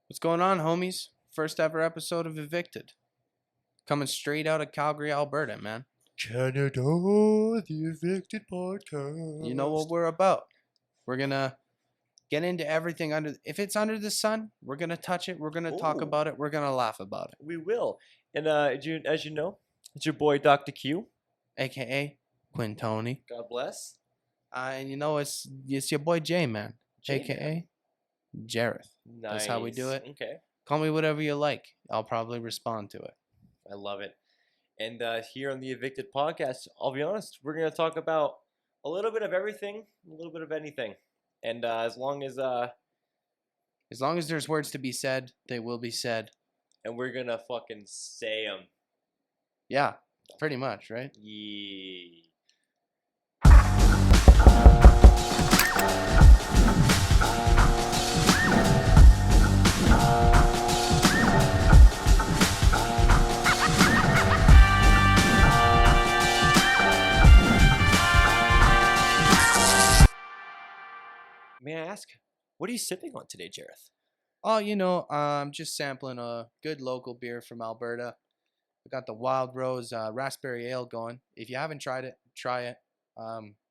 What's going on, homies? First ever episode of Evicted. Coming straight out of Calgary, Alberta, man. Canada, the Evicted podcast. You know what we're about. We're gonna get into everything if it's under the sun, we're gonna touch it, we're gonna talk Ooh. about it, we're gonna laugh about it. We will. And as you know, it's your boy Dr. Q. AKA Quintoni. God bless. And you know it's your boy J man. AKA JARETH. Nice. That's how we do it. Okay. Call me whatever you like. I'll probably respond to it. I love it. And here on the Evicted podcast, I'll be honest, we're gonna talk about a little bit of everything, a little bit of anything. And as long as there's words to be said, they will be said. and we're gonna fucking say them. Yeah, pretty much, right? Yeah. May I ask, what are you sipping on today, Jareth? Oh, I'm just sampling a good local beer from Alberta. I got the Wild Rose Raspberry Ale going. If you haven't tried it, try it.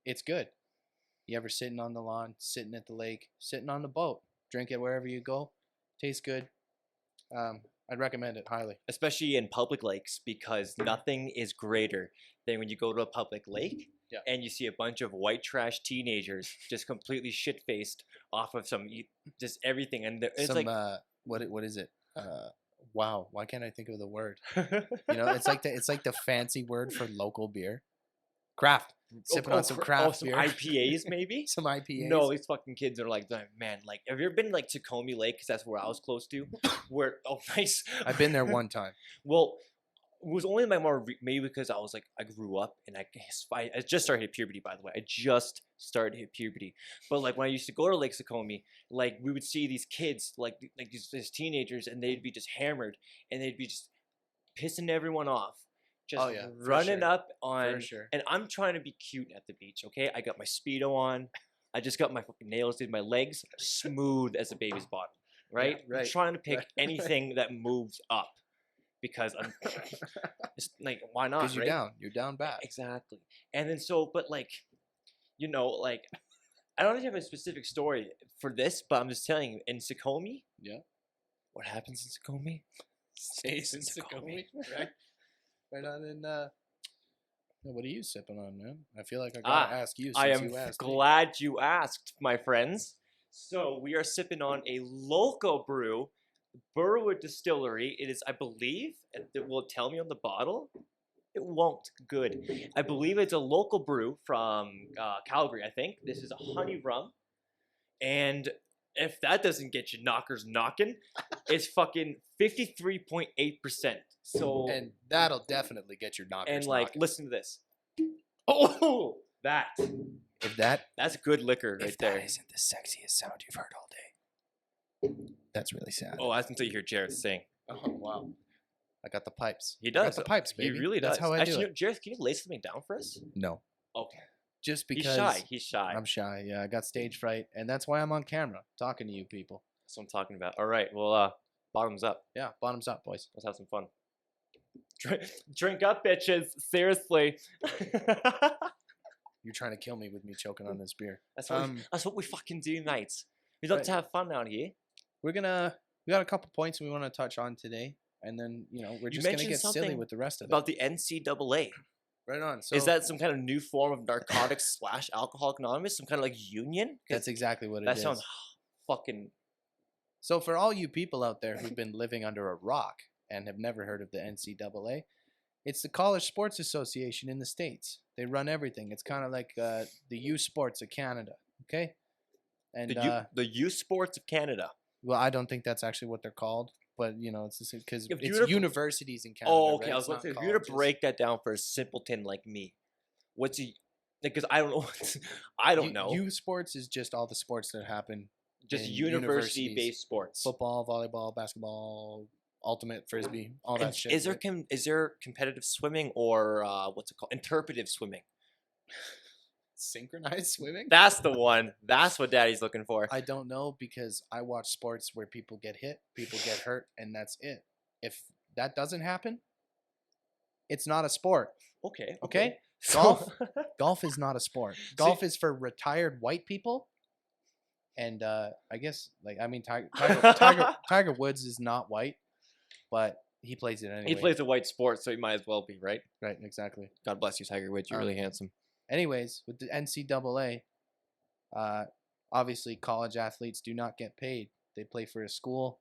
It's good. You ever sitting on the lawn, sitting at the lake, sitting on the boat, drink it wherever you go. Tastes good. I'd recommend it highly. Especially in public lakes, because nothing is greater than when you go to a public lake and you see a bunch of white trash teenagers just completely shit-faced off of just everything, and it's Some, like what is it? Wow, why can't I think of the word? It's like the fancy word for local beer. Craft. Sipping on some craft some beer. IPAs maybe. Some IPAs. No, these fucking kids are like, man, like, have you ever been like Tacoma Lake? Because that's where I was close to. Where nice. I've been there one time. Well, it was only my maybe because I was like, I grew up and I just started hit puberty, by the way. I just started hit puberty. But like when I used to go to Lake Tacoma, like we would see these kids, like these teenagers, and they'd be just hammered and they'd be just pissing everyone off. Just running up on, and I'm trying to be cute at the beach, okay? I got my Speedo on. I just got my fucking nails, did my legs smooth as a baby's bottom, right? Yeah, right. I'm trying to pick anything that moves up because I'm it's like, why not? Because you're down bad. Exactly. And then but like, like, I don't have a specific story for this, but I'm just telling you, in Tacoma, what happens in Tacoma stays in Tacoma, right? Right on in. What are you sipping on, man? I feel like I gotta ask you. Since you asked glad you asked, my friends. So we are sipping on a local brew, Burwood Distillery. It is, I believe, it will tell me on the bottle. It won't. Good. I believe it's a local brew from Calgary. I think this is a honey rum, and if that doesn't get you knockers knocking, it's fucking 53.8%. So, and that'll definitely get your knockers. And like, listen to this. Oh, that. That's good liquor right there. That isn't the sexiest sound you've heard all day. That's really sad. Oh, that's until you hear Jareth sing. Oh wow. I got the pipes. He does. I got the pipes, baby. He really does. That's how I do it. Jareth, can you lay something down for us? No. Okay. Just because he's shy. I'm shy. Yeah, I got stage fright, and that's why I'm on camera talking to you people. That's what I'm talking about. All right. Well, bottoms up. Yeah, bottoms up, boys. Let's have some fun. Drink up, bitches. Seriously. You're trying to kill me with me choking on this beer. That's what we fucking do, mates. We love to have fun out here. We got a couple points we want to touch on today, and then we're just gonna get silly with the rest of it. About the NCAA. Right on. So, is that some kind of new form of narcotics / Alcoholic Anonymous? Some kind of like union? That's exactly what it is. That sounds fucking. So for all you people out there who've been living under a rock and have never heard of the NCAA, it's the College Sports Association in the States. They run everything. It's kind of like the U Sports of Canada. Okay. And the U Sports of Canada. Well, I don't think that's actually what they're called. But it's because it's universities in Canada. Oh, okay. Right? I was going to say, if you were to break that down for a simpleton like me, what's because I don't know. I don't know. U Sports is just all the sports that happen. Just university-based sports. Football, volleyball, basketball, ultimate frisbee, all that shit. Is there competitive swimming or what's it called? Interpretive swimming. Synchronized swimming? That's the one. That's what Daddy's looking for. I don't know because I watch sports where people get hit, people get hurt, and that's it. If that doesn't happen, it's not a sport. Okay. Okay? So- Golf? Golf is not a sport. Golf See- is for retired white people. And I guess, like, I mean, Tiger Woods is not white, but he plays it anyway. He plays a white sport, so he might as well be, right? Right, exactly. God bless you, Tiger Woods. You're really handsome. Anyways, with the NCAA, obviously college athletes do not get paid. They play for a school,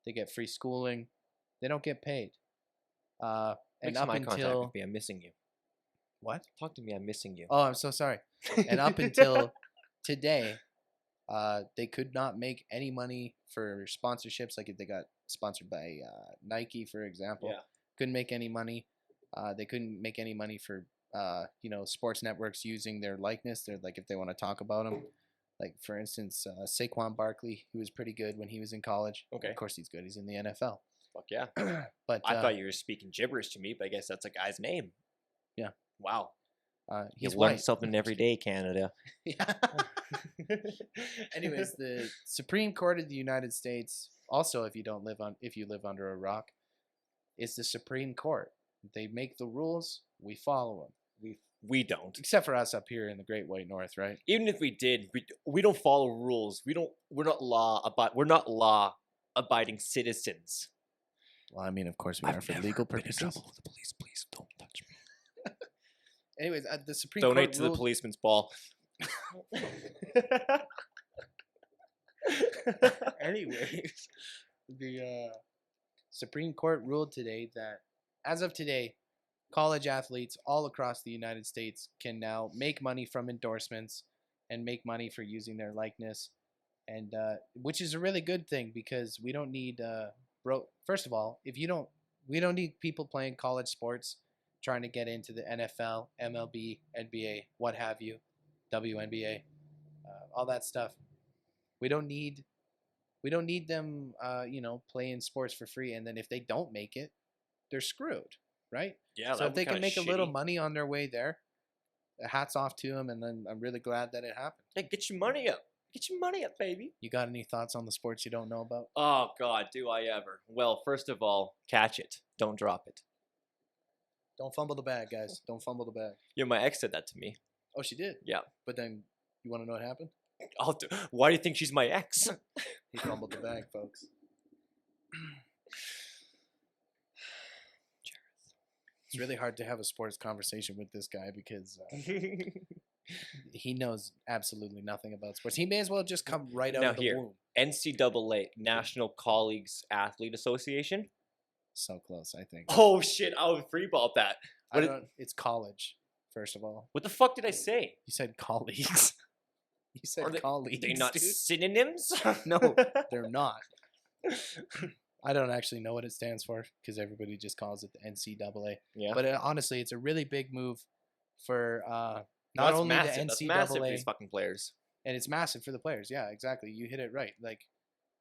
they get free schooling, they don't get paid. And Make up some eye contact until with me. I'm missing you. what? Talk to me. I'm missing you. Oh, I'm so sorry. And up until today, they could not make any money for sponsorships. Like if they got sponsored by Nike, for example, Yeah. couldn't make any money. They couldn't make any money for sports networks using their likeness. They're like if they want to talk about them. Like for instance, Saquon Barkley, who was pretty good when he was in college. Okay. Of course, he's good. He's in the NFL. Fuck yeah. But I thought you were speaking gibberish to me, but I guess that's a guy's name. Yeah. Wow. he's you learn white. something every day, Canada. Yeah. Anyways, the Supreme Court of the United States, also if you live under a rock, is the Supreme Court. They make the rules, we follow them. We don't. Except for us up here in the Great White North, right? Even if we did, we don't follow rules. We're not law abiding citizens. Well, I mean, of course we are for legal purposes. The police, please don't touch me. Anyways, the Supreme Donate Court to ruled, the policeman's ball. Anyways, the Supreme Court ruled today that, as of today, college athletes all across the United States can now make money from endorsements and make money for using their likeness, and which is a really good thing because we don't need First of all, we don't need people playing college sports trying to get into the NFL, MLB, NBA, what have you, WNBA, all that stuff. We don't need them, playing sports for free, and then if they don't make it, they're screwed, right? Yeah. So if they can make a little money on their way there, hats off to them, and then I'm really glad that it happened. Hey, get your money up. Get your money up, baby. You got any thoughts on the sports you don't know about? Oh, God, do I ever. Well, first of all, catch it. Don't drop it. Don't fumble the bag, guys. Don't fumble the bag. Yeah, my ex said that to me. Oh, she did? Yeah. But then, you want to know what happened? Why do you think she's my ex? He fumbled the bag, folks. It's really hard to have a sports conversation with this guy because he knows absolutely nothing about sports. He may as well just come right out Now of the here. womb. NCAA, National Colleagues Athlete Association. So close, I think. Oh, shit, I would freeball that. It's college, first of all. What the fuck did I say? You said colleagues. You said colleagues. Are they not dude. synonyms? No, they're not. I don't actually know what it stands for because everybody just calls it the NCAA. Yeah. But honestly, it's a really big move for not That's only massive. the NCAA, That's massive for these fucking players. and it's massive for the players. Yeah, exactly. You hit it right. Like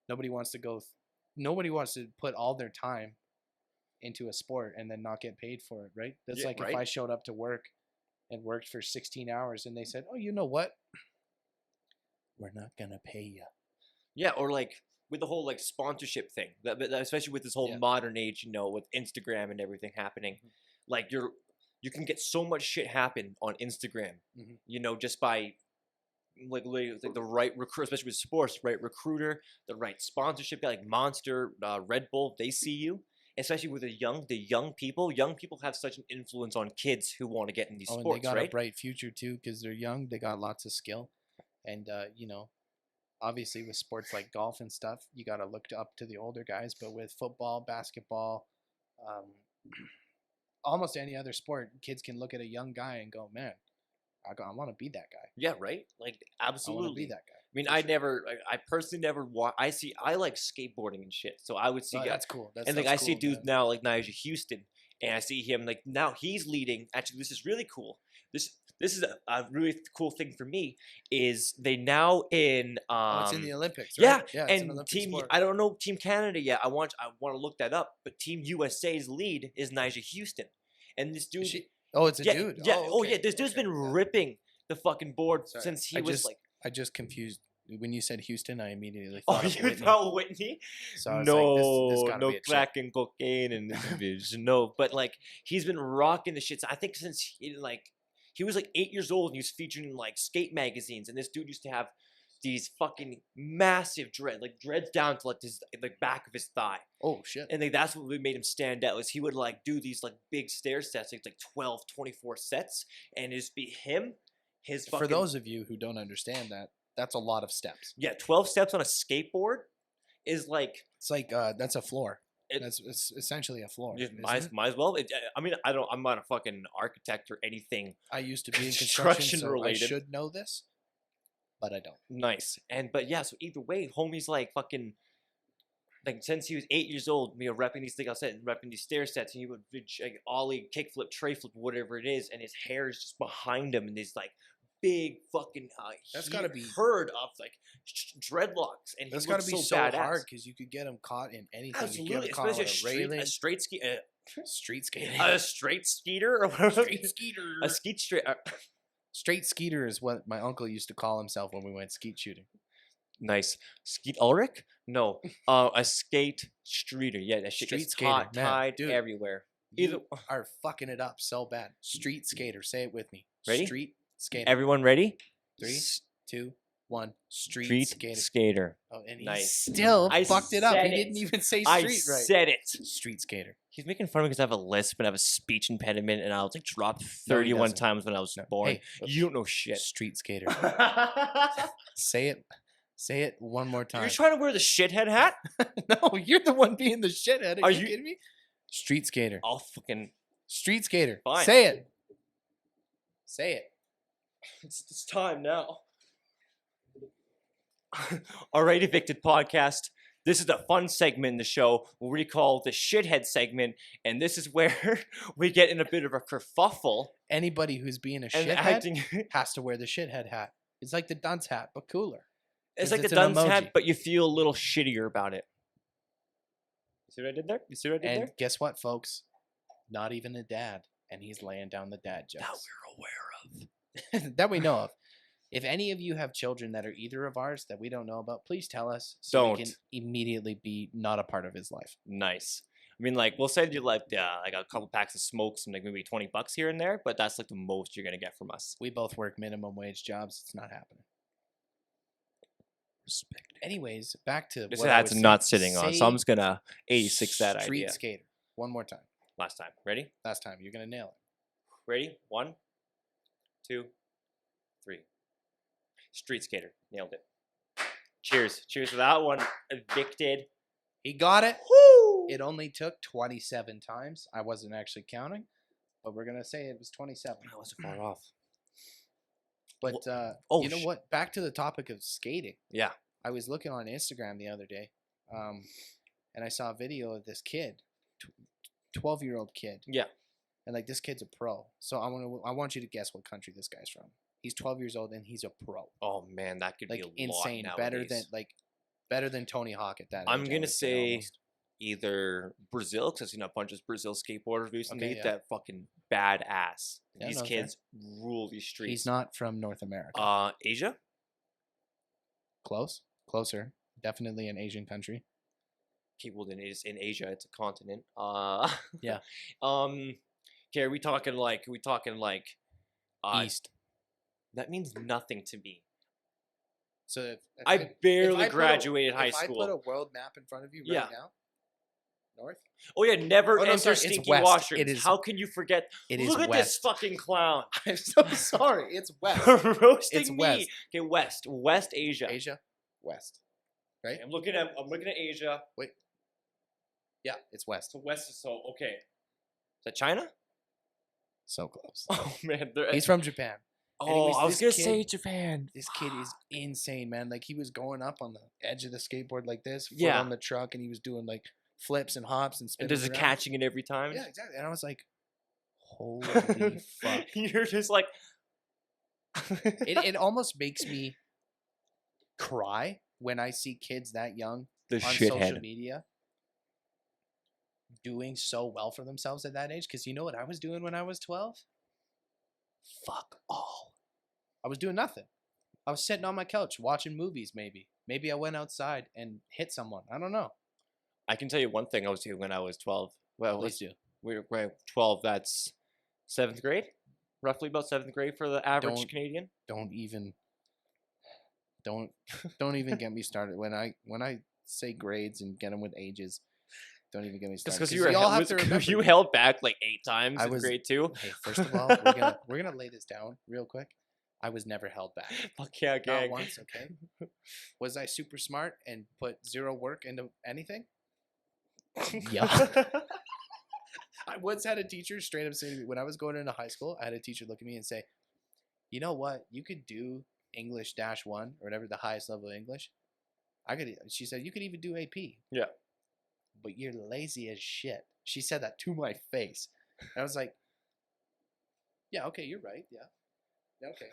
nobody wants to put all their time into a sport and then not get paid for it, right? That's Yeah, like right. if I showed up to work and worked for 16 hours and they said, "Oh, you know what? We're not gonna pay you." Yeah, or like with the whole like sponsorship thing, especially with this whole modern age, with Instagram and everything happening, like you can get so much shit happen on Instagram, just by like the right recruiter, especially with sports, right recruiter, the right sponsorship guy, like Monster, Red Bull, they see you. Especially with the young people have such an influence on kids who want to get in these sports, and they got right? a bright future too because they're young. They got lots of skill, and obviously with sports like golf and stuff, you got to look up to the older guys. But with football, basketball, almost any other sport, kids can look at a young guy and go, "Man, I want to be that guy." Yeah, right. Like absolutely. I want to be that guy. I mean, I personally never I like skateboarding and shit. So I would see, That's cool. and like I see dudes now like Nigel Houston, and I see him like now he's leading. Actually, this is really cool. This is a really cool thing for me. Is they now in it's in the Olympics, right? Yeah, it's and an Olympic team sport. I don't know Team Canada yet. I want to look that up. But Team USA's lead is Nigel Houston, and this dude. Oh, it's a dude. Yeah. Oh, okay. This dude's been Yeah. ripping the fucking board Sorry. since he was like. I just confused. When you said Houston, I immediately Oh, thought of you Whitney. thought Whitney? So I was like, this No, gotta no be a chick. crack and cocaine and bitch. No, but like he's been rocking the shit. I think since he was like 8 years old and he was featured in like skate magazines. And this dude used to have these fucking massive dreads down to like this like back of his thigh. Oh shit. And like that's what made him stand out is he would like do these like big stair sets, like 12, 24 sets, and it'd be him, his fucking. For those of you who don't understand that, that's a lot of steps. Yeah, 12 steps on a skateboard is like. It's like that's a floor. It's essentially a floor. Might as well. I mean, I'm not a fucking architect or anything. I used to be in construction construction, so related. I should know this, but I don't. Nice. But yeah, so either way, homie's like fucking. Like since he was 8 years old, repping these things I said, repping these stair sets, and he would like ollie, kickflip, tray flip, whatever it is, and his hair is just behind him, and these like big fucking that's gotta be herd of like dreadlocks, and that's he gotta be so badass. hard because you could get him caught in anything. Absolutely, you get him caught especially on a street street skating, a straight skeeter or whatever. street skeeter, A skeet straight. Straight skeeter is what my uncle used to call himself when we went skeet shooting. Nice. Skeet Ulrich? No. A skate streeter. Yeah, that shit Street gets skater, hot, man, tied dude. everywhere. You are fucking it up so bad. Street skater. Say it with me. Ready? Street skater. Everyone ready? 3, 2, 1. Street skater. Skater. Oh, and he Nice. still I fucked it up. He said didn't it. even say I street right. said it. Street skater. He's making fun of me because I have a lisp and I have a speech impediment and I was like dropped No, he 31 doesn't. times when I was No. born. Hey, You don't know shit. street skater. Say it. Say it one more time. You're trying to wear the shithead hat? No, you're the one being the shithead. Are you you- kidding me? Street skater. I'll fucking. Street skater. Fine. Say it. Say it. It's time now. All right, Evicted Podcast. This is the fun segment in the show, what we call the shithead segment, and this is where we get in a bit of a kerfuffle Anybody who's being a and shithead acting. has to wear the shithead hat. It's like the dunce hat, but cooler. It's 'Cause like the it's an dunce emoji. hat, but you feel a little shittier about it. You see what I did there? You see what I did And there? guess what, folks? Not even a dad, and he's laying down the dad That jokes we're aware of. that we know of. If any of you have children that are either of ours that we don't know about, please tell us so we can Don't. immediately be not a part of his life. Nice. I mean, like, we'll send you like a couple packs of smokes and like maybe $20 here and there, but that's like the most you're gonna get from us. We both work minimum wage jobs. It's not happening. Respect. Anyways, back to This what I hat's was not saying. sitting on, Say so I'm just gonna 86 that street idea. skater. One more time. Last time. Ready? Last time. You're gonna nail it. Ready? 1, 2, 3. Street skater. Nailed it. Cheers. Cheers for that one. Evicted. He got it. Woo! It only took 27 times. I wasn't actually counting, but we're gonna say it was 27. I wasn't far off. But oh, you know what? Back to the topic of skating. Yeah. I was looking on Instagram the other day, and I saw a video of this kid, 12-year-old kid. Yeah. And like this kid's a pro. So I want you to guess what country this guy's from. He's 12 years old and he's a pro. Oh man, that could Like be a insane. lot Better nowadays. than better than Tony Hawk at that. I'm age, I gonna would say almost. either Brazil, because I've seen a bunch of Brazil skateboarders recently Okay, yeah. that fucking badass. Yeah, These no, fair. kids rule these streets. He's not from North America. Asia? Close, closer. Definitely an Asian country. Okay, well then it is in Asia. It's a continent. Yeah. Okay, are we talking like? East. That means nothing to me. So if I if barely I put a- graduated high if I school. put a world map in front of you right Yeah. now, north. Oh yeah, never Oh, no, enter sorry, it's stinky west. washrooms. It is- How can you forget? It is Look at this west. fucking clown. I'm so sorry. It's west. Roasting It's me. west. Okay, West Asia. Asia, west. Right? I'm looking at Asia. Yeah, it's west. So west is so okay. Is that China? So close. Oh man, He's from Japan. oh, anyways, I was this gonna say kid- Japan. This kid is insane, man. Like he was going up on the edge of the skateboard like this, foot Yeah. on the truck, and he was doing like flips and hops and And spinning. does it around. catching it every time? Yeah, exactly. And I was like, holy fuck. You're just like. It almost makes me cry when I see kids that young the on social shithead. media doing so well for themselves at that age. Because you know what I was doing when I was 12? Fuck all. I was doing nothing. I was sitting on my couch watching movies. Maybe I went outside and hit someone. I don't know. I can tell you one thing I was doing when I was 12. Well, Please do. we're 12. That's 7th grade, roughly about 7th grade for the average Don't- Canadian. Don't don't even get me started. When I say grades and get them with ages, don't even get me started. Just because you held back like 8 times I in was- grade 2. Hey, first of all, we're gonna lay this down real quick. I was never held back. Fuck yeah, Not gang. once, okay? Was I super smart and put zero work into anything? Yeah. I once had a teacher straight up say to me, when I was going into high school, I had a teacher look at me and say, you know what? You could do English -1 or whatever, the highest level of English. She said, you could even do AP. Yeah. But you're lazy as shit. She said that to my face. And I was like, yeah, okay, you're right. Yeah. Okay.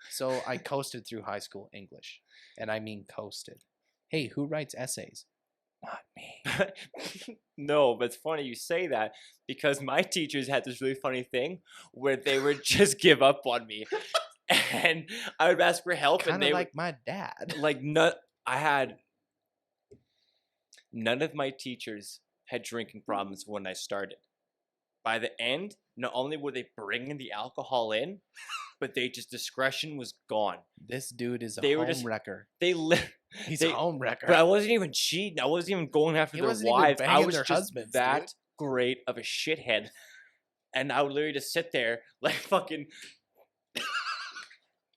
So I coasted through high school English. And I mean coasted. Hey, who writes essays? Not me. No, but it's funny you say that because my teachers had this really funny thing where they would just give up on me. And I would ask for help and Kind they of would like my dad. like none of my teachers had drinking problems when I started. By the end, not only were they bringing the alcohol in, but discretion was gone. This dude is a They were home just- wrecker. He's they- a home wrecker. But I wasn't even cheating. I wasn't even going after He their wasn't even wives. I banging was their just husbands, that dude. great of a shithead. And I would literally just sit there like fucking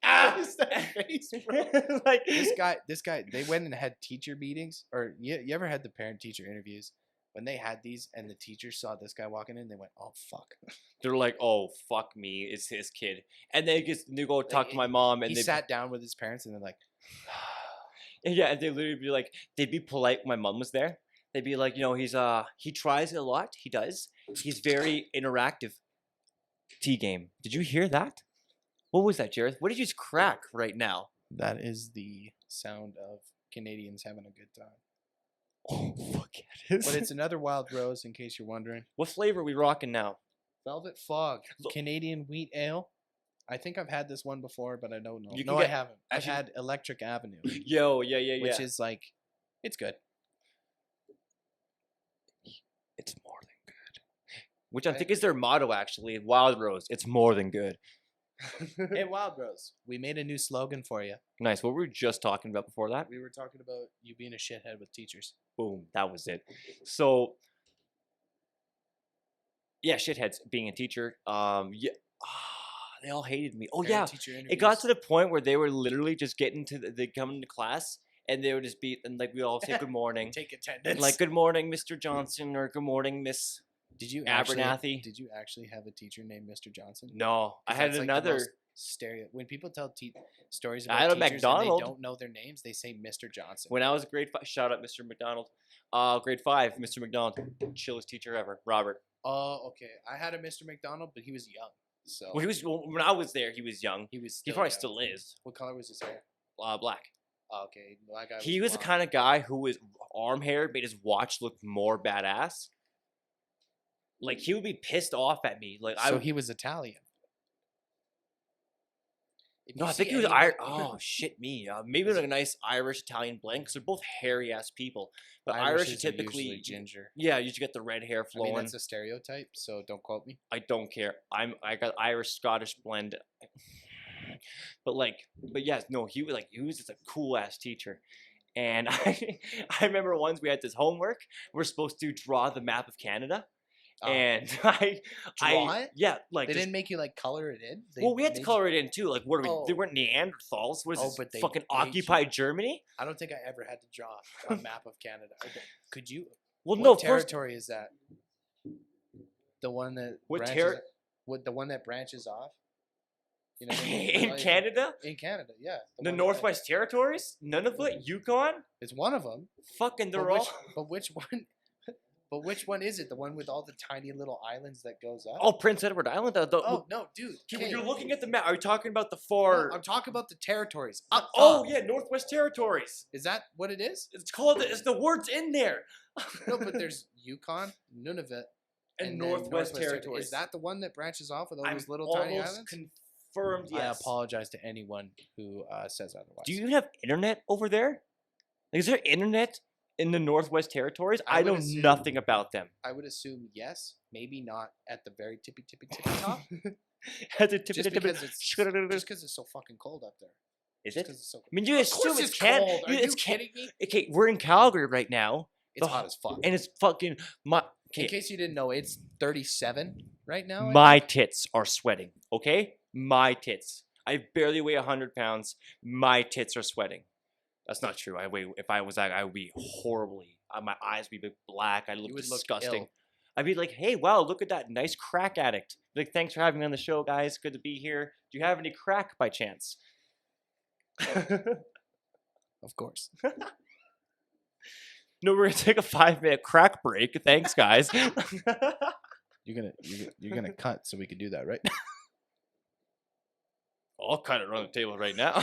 What is that face, bro? like this guy, they went and had teacher meetings, or you ever had the parent-teacher interviews? When they had these and the teachers saw this guy walking in, they went, "Oh fuck!" they're like, "Oh fuck me, it's his kid," and they go talk to my mom, and He they sat down with his parents, and they're like, yeah, and they literally be like, they'd be polite when my mom was there. They'd be like, he tries a lot. He does. He's very interactive. T game. Did you hear that? What was that, Jareth? What did you just crack right now? "That is the sound of Canadians having a good time." Oh fuck it is. But it's another Wild Rose, in case you're wondering. What flavor are we rocking now? Velvet Fog, Look- Canadian wheat ale. I think I've had this one before, but I don't know. You can No, I get- haven't. I've actually- had Electric Avenue, Yo, yeah. which is like, it's good. It's more than good. Which I think is their motto, actually. Wild Rose. It's more than good. Hey, Wild Rose, we made a new slogan for you. Nice. What were we just talking about before that? We were talking about you being a shithead with teachers. Boom. That was it. So, yeah, shitheads being a teacher. Yeah. They all hated me. Oh, yeah. Parent-teacher It got interviews. to the point where they were literally just getting they come into class and they would just be, and like we all say good morning. Take attendance. Like, good morning, Mr. Johnson, or good morning, Miss. did you Abernathy. Did you actually have a teacher named Mr. Johnson? No, I 'Cause had that's, like, the another. most stereo. When people tell stories I about had a teachers and McDonald. they don't know their names, they say Mr. Johnson. When I was grade 5, shout out Mr. McDonald. Grade 5, Mr. McDonald, chillest teacher ever, Robert. Oh, okay. I had a Mr. McDonald, but he was young. So Well, when I was there, he was young. he was. He Still probably young. still is. What color was his hair? Black. Oh, okay, black guy. He was the blonde. kind of guy who was arm hair made his watch look more badass. Like he would be pissed off at me. Like So he was Italian. If No, you I think see he was anybody- Irish. Oh shit, me. Maybe like a nice Irish Italian blend because they're both hairy ass people. But Irish Irishes are typically usually ginger. yeah, you just get the red hair I mean, flowing. that's a stereotype, so don't quote me. I don't care. I got Irish Scottish blend. But yes, no, he was just a cool ass teacher. And I remember once we had this homework. We're supposed to draw the map of Canada. Oh. And Draw it? yeah, like They just- didn't make you like color it in. well, we had to made color it in too. Like, what are we? They Oh. weren't Neanderthals. What is Oh, this? but they Fucking made you- occupied Germany? I don't think I ever had to draw a map of Canada. Could you? Well, What no, of course. territory is that? The one that What branches, what the one that branches off? You know, what I mean? In Like, Canada, In Canada, yeah. the one that- Northwest Territories, none of it. Yukon, It's one of them. fucking, they're But which, all. but which one? But which one is it? The one with all the tiny little islands that goes up? Oh, Prince Edward Island. Oh no, dude. When okay. you're looking at the map, are you talking about the No, far? I'm talking about the territories. Up Oh top. yeah, Northwest Territories. Is that what it is? It's called. It's the words in there. No, but there's Yukon, Nunavut, and then Northwest Territories. Territories. Is that the one that branches off with all I'm those little tiny almost islands? Confirmed, I yes. apologize to anyone who says otherwise. Do you have internet over there? Like, is there internet in the Northwest Territories? I I would know assume- nothing about them. I would assume yes, maybe not at the very tippy top. At the tip just of the tip. because it's so fucking cold up there. Is Just it? 'cause it's so cold. I mean, you Of assume course it's it's can. cold. Are you It's can. kidding me? Okay, we're in Calgary right now, It's the- hot as fuck. and it's fucking my. In Okay, case you didn't know, it's 37 right now. I my think. tits are sweating. Okay, my tits. I barely weigh 100 pounds. My tits are sweating. That's not true. I weigh. If I was that, I would be horribly. My eyes would be black. I'd look You would look disgusting. ill. I'd be like, hey, wow, look at that nice crack addict. Like, thanks for having me on the show, guys. Good to be here. Do you have any crack by chance? Of course. No, we're gonna take a 5-minute crack break. Thanks, guys. You're gonna cut so we can do that, right? I'll cut it on the table right now.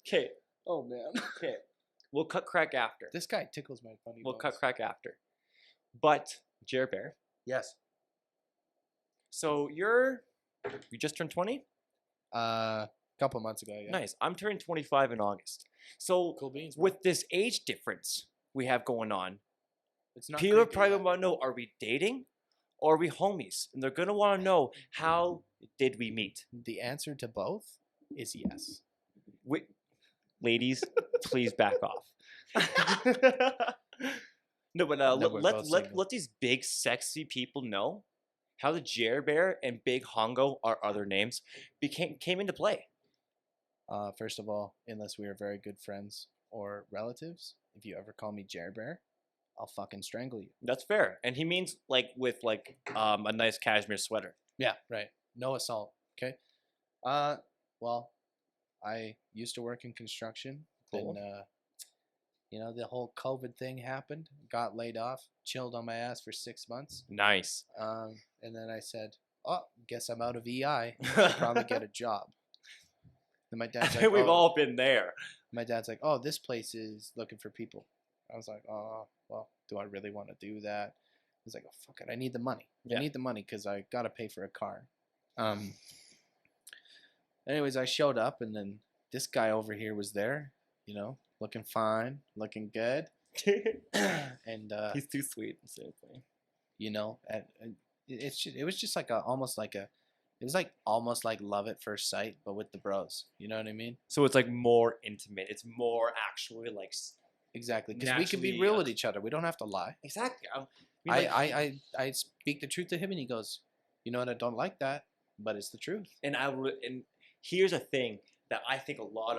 Okay, Oh man. okay. We'll cut crack after. This guy tickles my funny. We'll bones. cut crack after. But, Jared Bear, Yes. so you just turned 20? Couple months ago. Yeah. Nice. I'm turning 25 in August. So, Cool beans. bro. with this age difference we have going on, It's not. people are creepy, probably man. want to know, are we dating or are we homies? And they're going to want to know, how did we meet? The answer to both is yes. Ladies, please back off. No, but No, we're both single. let these big sexy people know how the Jer Bear and Big Hongo, our other names, came into play. First of all, unless we are very good friends or relatives, if you ever call me Jerry Bear, I'll fucking strangle you. That's fair, and he means like with like a nice cashmere sweater. Yeah, right. No assault. Okay. Well, I used to work in construction. Cool. Then, the whole COVID thing happened. Got laid off. Chilled on my ass for 6 months. Nice. And then I said, "Oh, guess I'm out of EI. Probably get a job." Then my I dad's like, think we've "Oh." all been there. My dad's like, "Oh, this place is looking for people." I was like, "Oh, well, do I really want to do that?" I was like, "Oh, fuck it. I need the money. Yeah. I need the money because I got to pay for a car." Anyways, I showed up, and then this guy over here was there, looking fine, looking good. And, He's too sweet. Seriously. and it was just like almost like love at first sight, but with the bros. You know what I mean? So it's like more intimate. It's more actually like Exactly. Because we can be Naturally, real with each other. We don't have to lie. exactly. I mean, like, I speak the truth to him, and he goes, "You know what? I don't like that, but it's the truth." and here's a thing that I think a lot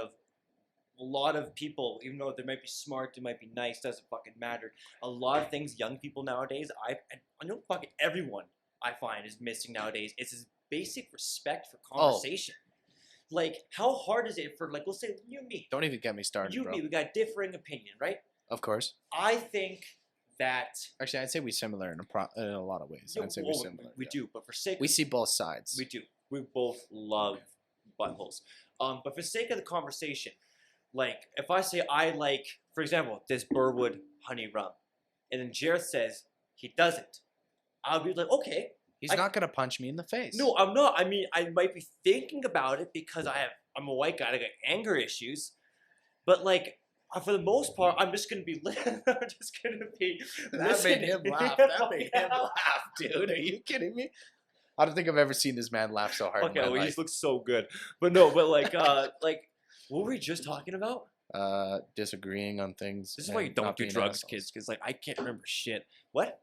of people, even though they might be smart, they might be nice, doesn't fucking matter. A lot of things young people nowadays, I know fucking everyone I find is missing nowadays. It's this basic respect for conversation. Like, how hard is it for, like, let's say you and me. Don't even get me started, You and bro. me, we got differing opinion, right? Of course. I think that Actually, I'd say we're similar in a lot of ways. I'd say we're similar. we yeah. do, but for sake We see both sides. we do. We both love buttholes. But for sake of the conversation, like if I say I like, for example, this Burwood honey rum, and then Jared says he doesn't, I'll be like, okay. He's not gonna punch me in the face. No, I'm not. I mean, I might be thinking about it because I'm a white guy. I got anger issues, but like for the most part, I'm just gonna be. I'm just gonna be. That made him laugh. That made him laugh, dude. Are you kidding me? I don't think I've ever seen this man laugh so hard. Okay, in my well, he life. just looks so good. But no, but like, like, what were we just talking about? Disagreeing on things. This is why you and don't not do being drugs, assholes. kids, because like I can't remember shit. What?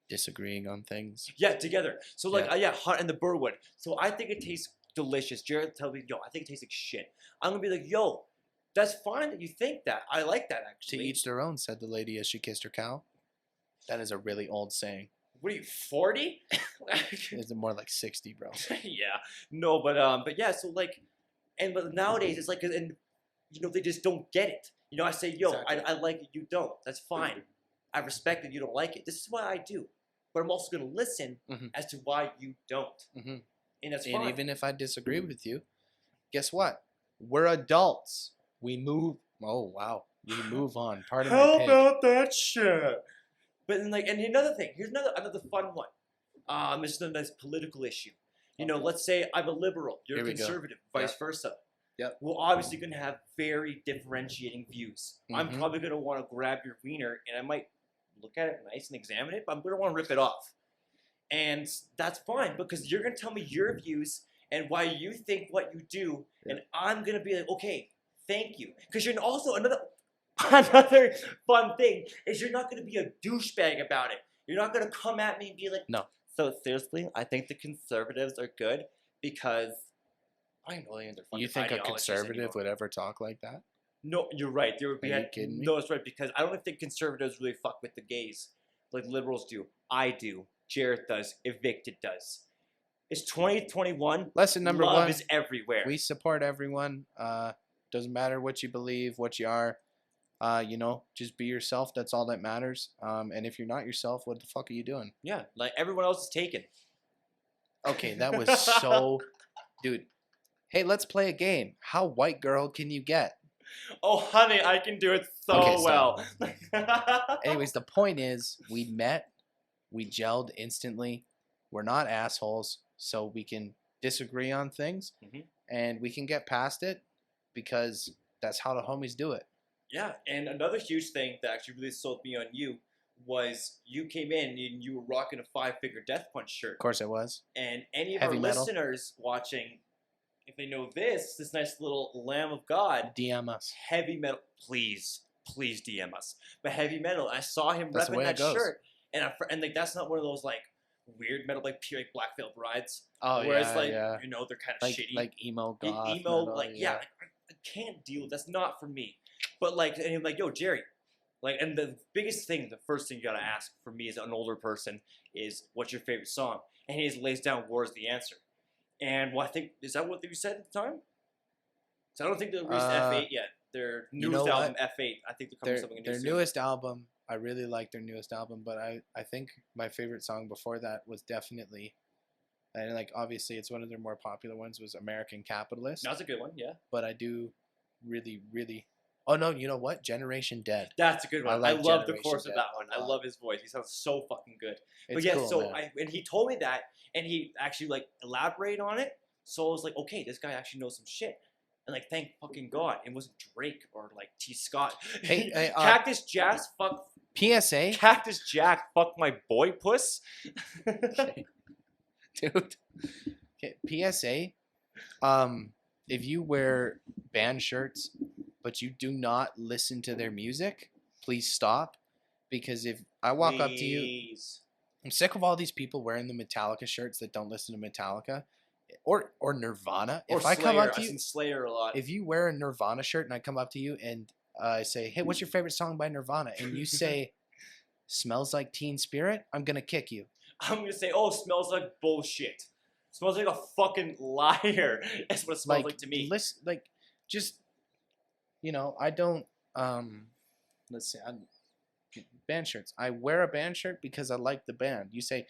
Disagreeing on things. Yeah, together. So like, Yeah. yeah, hot and the Burwood. So I think it tastes delicious. Jared tells me, yo, I think it tastes like shit. I'm gonna be like, yo, that's fine that you think that. I like that To actually. each their own, said the lady as she kissed her cow. That is a really old saying. What are you, 40? It's more like 60, bro. Yeah. No, but yeah. So like, but nowadays it's like, and they just don't get it. I say, yo, Exactly. I like it. You don't. That's fine. I respect that you don't like it. This is what I do. But I'm also gonna listen Mhm. as to why you don't. Mhm. And that's And fine. even if I disagree with you, guess what? We're adults. We move. Oh wow, we move on. Pardon my pig. that shit? But then, like, and another thing, here's another fun one. This is a nice political issue. You know, let's say I'm a liberal, you're a Here we go. conservative, vice versa. Yep. We're obviously going to have very differentiating views. I'm Mhm. probably going to want to grab your wiener, and I might look at it nice and examine it, but I'm going to want to rip it off. And that's fine, because you're going to tell me your views and why you think what you do, and I'm going to be like, okay, thank you. Because you're also another fun thing is you're not going to be a douchebag about it. You're not going to come at me and be like, No. So seriously, I think the conservatives are good because I don't know any of their fucking You think a ideologies conservative anymore. would ever talk like that? No, you're right. There would be. Are you kidding me? No, it's right, because I don't think conservatives really fuck with the gays like liberals do. I do. JARETH does. Evicted does. It's 2021. Lesson number Love one: is everywhere. we support everyone. Doesn't matter what you believe, what you are. You know, just be yourself. That's all that matters. And if you're not yourself, what the fuck are you doing? Yeah, like everyone else is taken. Okay, that was so, dude. Hey, let's play a game. How white girl can you get? Oh, honey, I can do it so Okay, well. Anyways, the point is, we met, we gelled instantly. We're not assholes, so we can disagree on things, and we can get past it because that's how the homies do it. Yeah, and another huge thing that actually really sold me on you was you came in and you were rocking a 5-figure Death Punch shirt. Of course, it was. And any of Heavy our metal. listeners watching, if they know this nice little Lamb of God, DM us. heavy metal, please DM us. But heavy metal, I saw him That's the repping way that it goes. shirt, and like that's not one of those like weird metal like pure like Black Veil Brides. Oh, whereas yeah, like yeah. you know they're kind of Like, shitty, like emo emo, goth metal, like yeah, I can't deal with that's not for me. But like, and I'm like, yo, Jerry, like, and the biggest thing, the first thing you gotta ask for me as an older person is, what's your favorite song? And he just lays down "War Is the Answer." And well, I think is that what you said at the time? So I don't think they released F8 yet. Their you newest know album, what? F8. I think they're coming with something new Their soon. newest album, I really like their newest album, but I think my favorite song before that was definitely, and like obviously it's one of their more popular ones, was American Capitalist. That's a good one, yeah. But I do really. Oh no, you know what? Generation Dead. That's a good one. I like love the Generation chorus of Dead that one. a I lot. love his voice. He sounds so fucking good. It's But yeah, cool, so man. and he told me that, and he actually like elaborated on it. So I was like, okay, this guy actually knows some shit. And like, thank fucking God, it wasn't Drake or like T. Scott. Hey, Cactus Jazz, fuck. PSA, Cactus Jack, fuck my boy puss. dude. Okay, PSA. If you wear band shirts, but you do not listen to their music, please stop. Because if I walk up to you, I'm sick of all these people wearing the Metallica shirts that don't listen to Metallica, or Nirvana. Or If I come up to I've you, seen Slayer a lot. if you wear a Nirvana shirt and I come up to you and I say, "Hey, what's your favorite song by Nirvana?" and you say, "Smells Like Teen Spirit," I'm gonna kick you. I'm gonna say, oh, smells like bullshit. Smells like a fucking liar. That's what it smells like to me. Listen, like, just, you know, I don't. Let's see, band shirts. I wear a band shirt because I like the band. You say,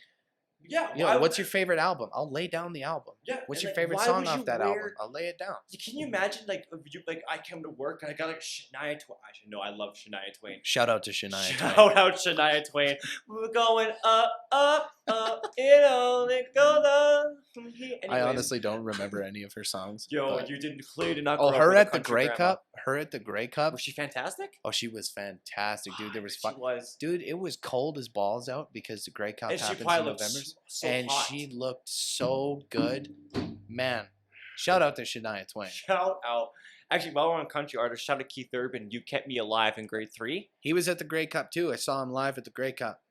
Yeah. you know, what's your favorite album? I'll lay down the album. Yeah. What's and, your like, favorite why song would off you that wear- album? I'll lay it down. Can you imagine, like, if you like, I come to work and I got like Shania Twain. Actually, no, I love Shania Twain. Shout out to Shania Twain. Shout out Shania Twain. We're going up, up, up. It only goes up from here. I Anyways, honestly don't remember any of her songs. yo, but- you didn't clearly not. Oh, grow up her with a at the country Grey grandma. Cup. Her at the Grey Cup. Was she fantastic? Oh, she was fantastic, dude. There was She was. dude. It was cold as balls out because the Grey Cup And she happens in probably looked November, so and hot. she looked so good, man. Shout out to Shania Twain. Shout out. Actually, while we're on country artists, shout out Keith Urban. You kept me alive in grade 3. He was at the Grey Cup too. I saw him live at the Grey Cup.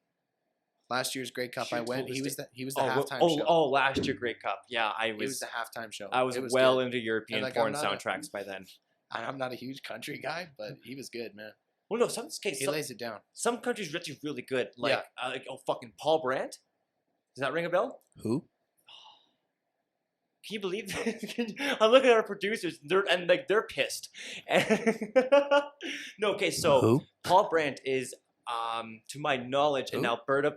Last year's Grey Cup, I Shoot, went. what was He was the- the halftime show. Oh, last year Great Cup. Yeah, It was the halftime show. I was It well good. into European like, porn I'm not a- soundtracks by then. I'm not a huge country guy, but he was good, man. Well, no, some He lays it down. some countries are actually really good. Like, fucking Paul Brandt. Does that ring a bell? Who? Can you believe this? I'm looking at our producers, they're pissed. No, okay, so Who? Paul Brandt is, to my knowledge, in Who? Alberta.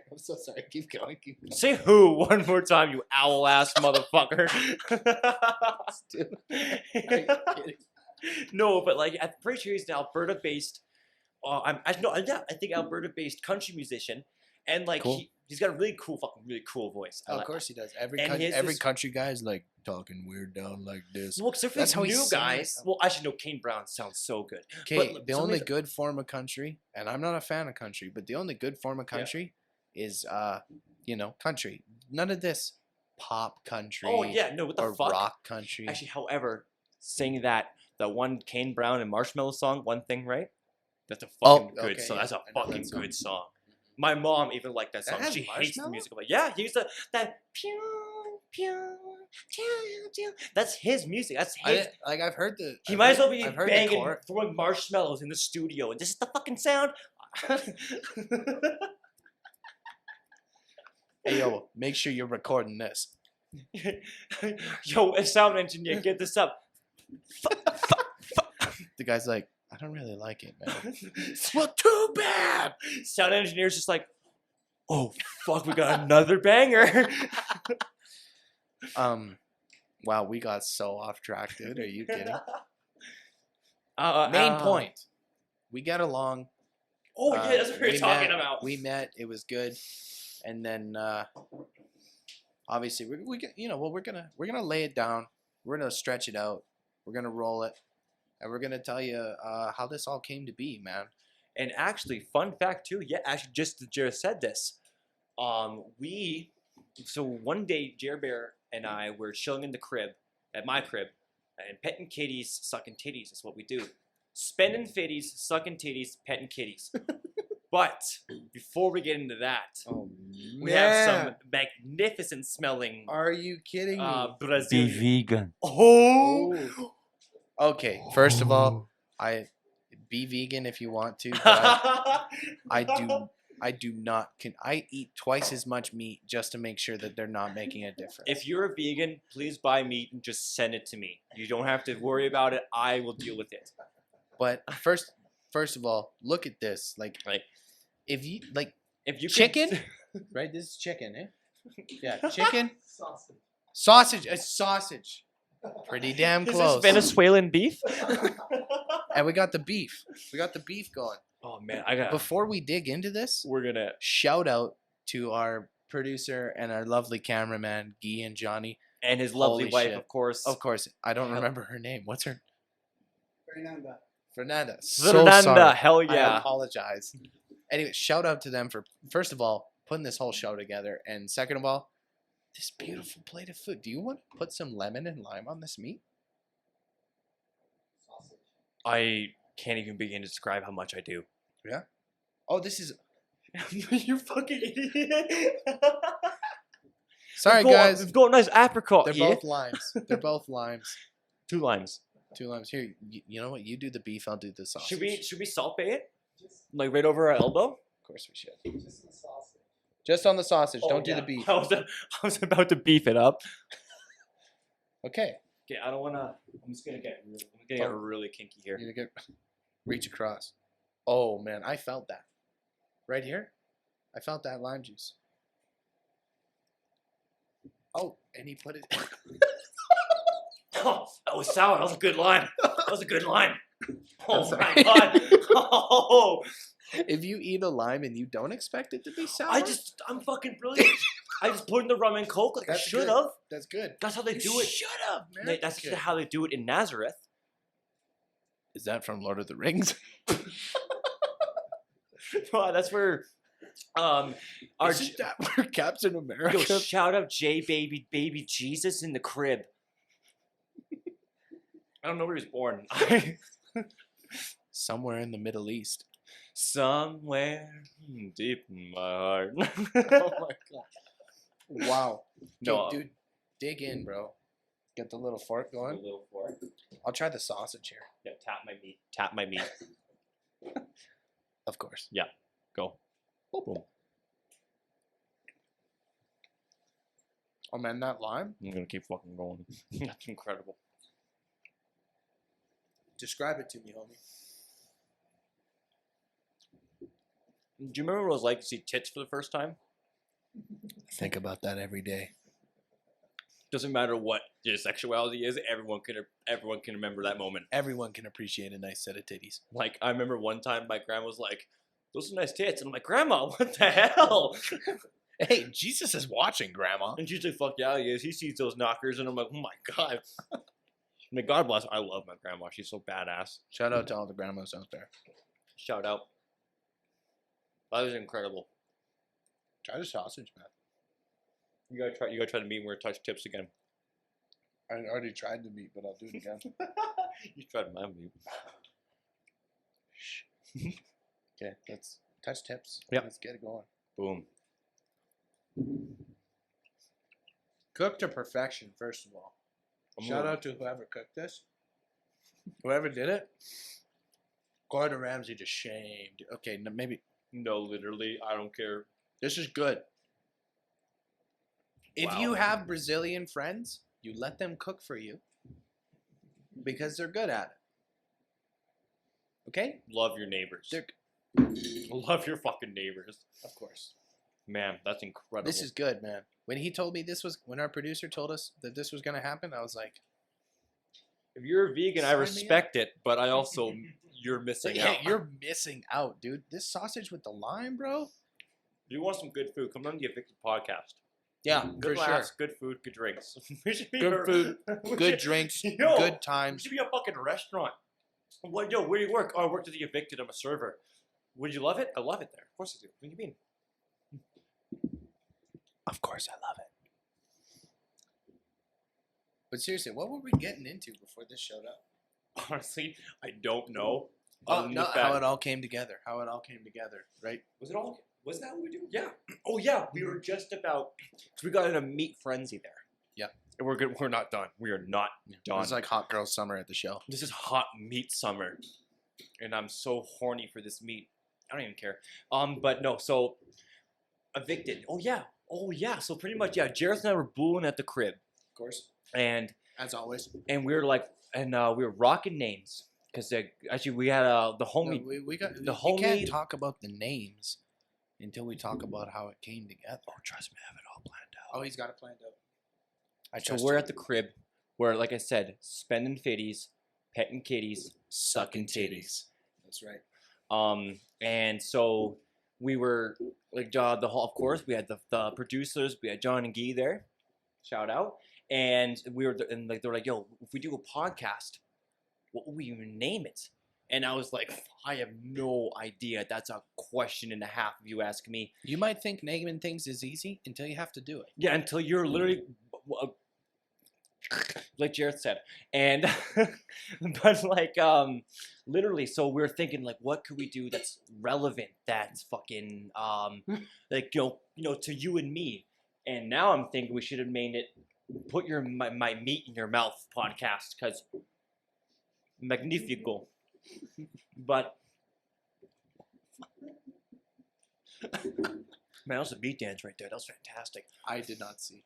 I'm so sorry. Keep going. Say who one more time, you owl ass motherfucker. Are you kidding? No, but like I'm pretty sure he's an Alberta-based I think Alberta-based country musician, and like Cool. he's got a really cool voice. Of course he does. Every And he has every this- country guy is like talking weird down like this. Well, except for That's these how he new sings. guys. Well, actually, no. Kane Brown sounds so good. Okay, But the some of only these- good form of country, and I'm not a fan of country, but the only good form of country is country. None of this pop country. Oh yeah, no. What the or fuck? rock country. Actually, however, sing that one Kane Brown and Marshmallow song, One Thing Right. That's a fucking good okay, song. yeah, That's a I know that fucking song. good song. My mom even liked that That song. has She hates the Marshmello? music. But yeah, he used that pew pew pew pew. That's his music. That's his. I've heard the. He might as well be I've heard the banging, chorus. throwing marshmallows in the studio, and this is the fucking sound. Hey yo, make sure you're recording this. Yo, a sound engineer, get this up. The guy's like, I don't really like it, man. Well, too bad. Sound engineer's just like, oh fuck, we got another banger. Wow, we got so off track, dude. Are you kidding? Main Main point. We get along. Oh yeah, that's what we were talking met, about. We met. It was good, and then obviously we're gonna lay it down. We're gonna stretch it out. We're gonna roll it, and we're gonna tell you how this all came to be, man. And actually, fun fact too. Yeah, actually, just Jared said this. So one day, Jared Bear and I were chilling in the crib, at my crib, and petting kitties, sucking titties is what we do. Spending fitties, sucking titties, petting kitties. But before we get into that, Oh we have some magnificent smelling Are you kidding me? Brazilian. vegan. Oh. Okay, first of all, I be vegan if you want to, but I do not. I eat twice as much meat just to make sure that they're not making a difference. If you're a vegan, please buy meat and just send it to me. You don't have to worry about it. I will deal with it. But first of all, look at this. Like, Right. if you Chicken? right? This is chicken, eh? Yeah, chicken. Sausage. It's sausage. Pretty damn Is close. this Venezuelan beef? And we got the beef. We got the beef going. Oh man, I got. Before we dig into this, We're gonna. shout out to our producer and our lovely cameraman, Guy and Johnny. And his lovely Holy wife, shit. of course. Of course, I don't Hell. remember her name. What's her? Fernanda. Fernanda, So sorry. hell I yeah. apologize. Anyway, shout out to them for, first of all, putting this whole show together. And second of all, this beautiful plate of food. Do you want to put some lemon and lime on this meat? I can't even begin to describe how much I do. Oh, this is. You fucking idiot. Sorry, We've got- guys. We've got a nice apricot They're here. both limes. They're both limes. 2 limes. 2 limes. Here, you know what? You do the beef. I'll do the sausage. Should we salt bay it? Like right over our elbow? Of course we should. Just on the sausage. Oh, Don't do yeah. the beef. I was about to beef it up. Okay. Okay, I don't wanna. I'm just gonna get really kinky here. You get reach across. Oh man, I felt that. Right here. I felt that lime juice. Oh, and he put it. Oh, that was sour. That was a good line. That was a good line. Oh I'm my sorry. god. Oh, If you eat a lime and you don't expect it to be sour, I'm fucking brilliant. I just put in the rum and coke like I That's should good. have. that's good. That's how they You do it. should have, man. That's Good. how they do it in Nazareth. Is that from Lord of the Rings? Wow, that's where our Isn't that where Captain America? yo, shout out J baby Jesus in the crib. I don't know where he was born. Somewhere in the Middle East. Somewhere deep in my heart. Oh my god! Wow. No. Dude, dig in, bro. Get the little fork A going. little fork. I'll try the sausage here. Yeah, tap my meat. Tap my meat. Of course. Go. Boom, boom. Oh man, that lime. I'm gonna keep fucking going. That's incredible. Describe it to me, homie. Do you remember what it was like to see tits for the first time? Think about that every day. Doesn't matter what your sexuality is, everyone can remember that moment. Everyone can appreciate a nice set of titties. Like, I remember one time my grandma was like, those are nice tits. And I'm like, Grandma, what the hell? Hey, Jesus is watching, Grandma. And she's like, fuck yeah, he is. He sees those knockers. And I'm like, oh my God. I mean, God bless her. I love my grandma. She's so badass. Shout out to all the grandmas out there. Shout out. That was incredible. Try the sausage, man. You gotta try the meat and we're touch tips again. I already tried the meat, but I'll do it again. You tried my meat. Okay, let's touch tips. Yep. Let's get it going. Boom. Cooked to perfection, first of all. Shout out to whoever cooked this. Whoever did it. Gordon Ramsay just shamed. Okay, maybe. No, literally, I don't care. This is good. If Wow. you have Brazilian friends, you let them cook for you because they're good at it. Okay? Love your neighbors. They're, Love your fucking neighbors. of course. Man, that's incredible. This is good, man. When he told me when our producer told us that this was going to happen, I was like, if you're a vegan, I Sign me respect it, but I also, you're missing yeah, out. you're missing out, dude. This sausage with the lime, bro. If you want some good food, come on the Evicted podcast. Yeah, Good for sure. laughs, good food, good drinks. We should be Good food, we good should- drinks, Yo, good We times. should be a fucking restaurant. What, yo, where do you work? Oh, I worked at the Evicted. I'm a server. Would you love it? I love it there. Of course I do. What do you mean? Of course, I love it. But seriously, what were we getting into before this showed up? Honestly, I don't know. Oh, Other than no, the fact- how it all came together. How it all came together, right? Was it all? Was that what we do? Yeah. Oh yeah, we were just about. Cause we got in a meat frenzy there. Yeah. And we're good. We're not done. We are not It done. was like hot girl summer at the show. This is hot meat summer, and I'm so horny for this meat. I don't even care. But no. So, Evicted. Oh yeah. Oh yeah. So pretty much, yeah. Jareth and I were booing at the crib, Of course, and as always. we were like, and we were rocking names because actually we had the homie. No, we got the we homie- can't talk about the names until we talk about how it came together. Oh, trust me, I have it all planned out. Oh, he's got it planned out. I So trust we're you. at the crib where, like I said, spending fitties, petting kitties, sucking titties. That's right. And so we were like the whole. Of course, we had the producers. We had John and Guy there. Shout out. And we were and like they were like, "Yo, if we do a podcast, what would we even name it?" And I was like, "I have no idea. That's a question and a half if you ask me." You might think naming things is easy until you have to do it. Yeah, until you're literally like Jareth said, and but like literally, so we're thinking like, what could we do that's relevant, that's fucking like you know to you and me. And now I'm thinking we should have named it "Put Your My Meat in Your Mouth" podcast because magnifico. But man, that was a beat dance right there. That was fantastic. I did not see.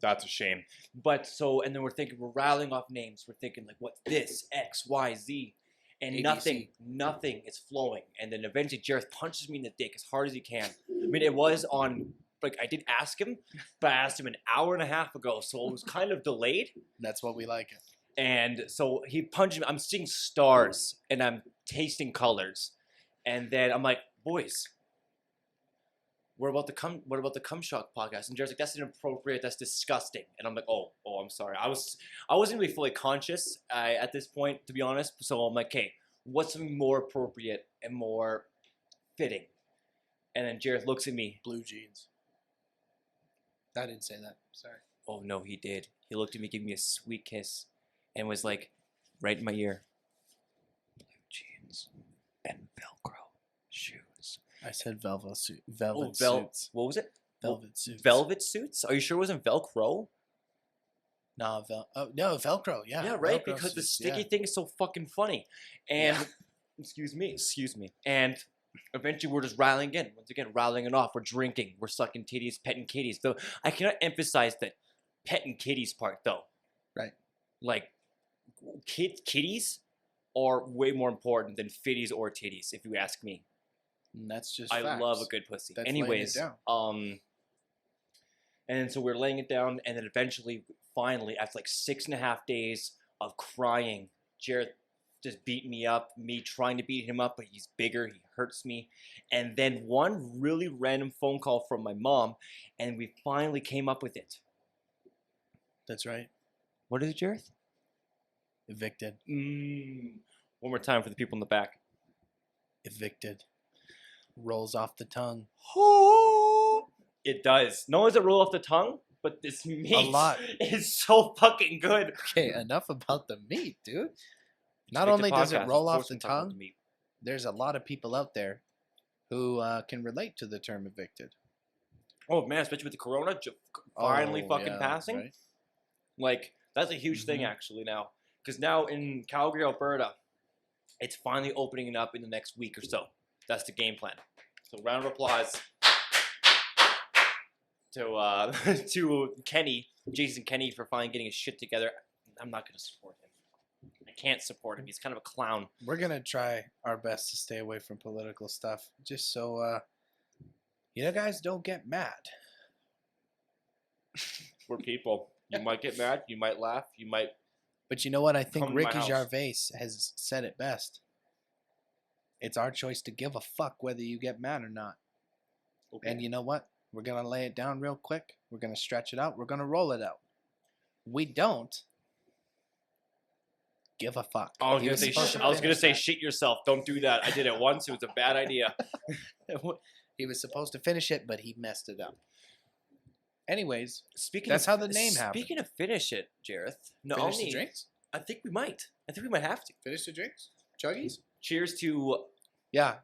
That's a shame. But so, and then we're thinking, we're rattling off names. We're thinking like, what's this? X, Y, Z. And ABC. nothing is flowing. And then eventually Jareth punches me in the dick as hard as he can. I mean, it was on, like, I did ask him, but I asked him an hour and a half ago. So it was kind of delayed. That's what we like it. And so he punched me. I'm seeing stars and I'm tasting colors. And then I'm like, boys, what about the cum shock podcast? And Jared's like, that's inappropriate, that's disgusting. And I'm like, oh, I'm sorry. I wasn't really fully conscious at this point, to be honest. So I'm like, okay, what's something more appropriate and more fitting? And then Jared looks at me. Blue jeans. I didn't say that. Sorry. Oh no, he did. He looked at me, gave me a sweet kiss, and was like, right in my ear, blue jeans and Velcro shoes. I said velvet suit. Oh, Velvet suits. what was it? Velvet suits. Velvet suits? Are you sure it wasn't Velcro? No, no, Velcro. Yeah. Yeah, right. Velcro Because the suits, sticky yeah. thing is so fucking funny. And Yeah. excuse me. And eventually we're just riling in. Once again, riling it off. We're drinking. We're sucking titties, petting kitties. Though I cannot emphasize that petting kitties part though. Right. Like kitties are way more important than fitties or titties, if you ask me. And that's just. I facts. love a good pussy. That's laying it Anyways, down. And so we're laying it down, and then eventually, finally, after like 6.5 days of crying, Jareth just beat me up, me trying to beat him up, but he's bigger, he hurts me. And then one really random phone call from my mom, and we finally came up with it. That's right. What is it, Jareth? Evicted. One more time for the people in the back. Evicted. Rolls off the tongue. It does. No one's it roll off the tongue, but this meat A lot. is so fucking good. Okay, enough about the meat, dude. Not Evicted only does it podcast, roll of off course the we talk about tongue, the meat. there's a lot of people out there who can relate to the term evicted. Oh man, especially with the corona finally fucking yeah, passing. right? Like, that's a huge thing actually now. Because now in Calgary, Alberta, it's finally opening up in the next week or so. That's the game plan. So round of applause to to Kenny, Jason Kenny, for finally getting his shit together. I'm not going to support him. I can't support him. He's kind of a clown. We're going to try our best to stay away from political stuff just so you guys don't get mad. We're people. You might get mad. You might laugh. You might. But you know what? I think Come to my Ricky house. Gervais has said it best. It's our choice to give a fuck whether you get mad or not. Okay. And you know what? We're going to lay it down real quick. We're going to stretch it out. We're going to roll it out. We don't give a fuck. I was He gonna say, supposed to I was gonna finish say, that. shit yourself. Don't do that. I did it once. It was a bad idea. He was supposed to finish it, but he messed it up. Anyways, Speaking, that's of, how the name happened. Speaking of finish it, Jareth. No, Finish only the drinks? I think we might. I think we might have to. Finish the drinks? Chuggies? Cheers to Yeah,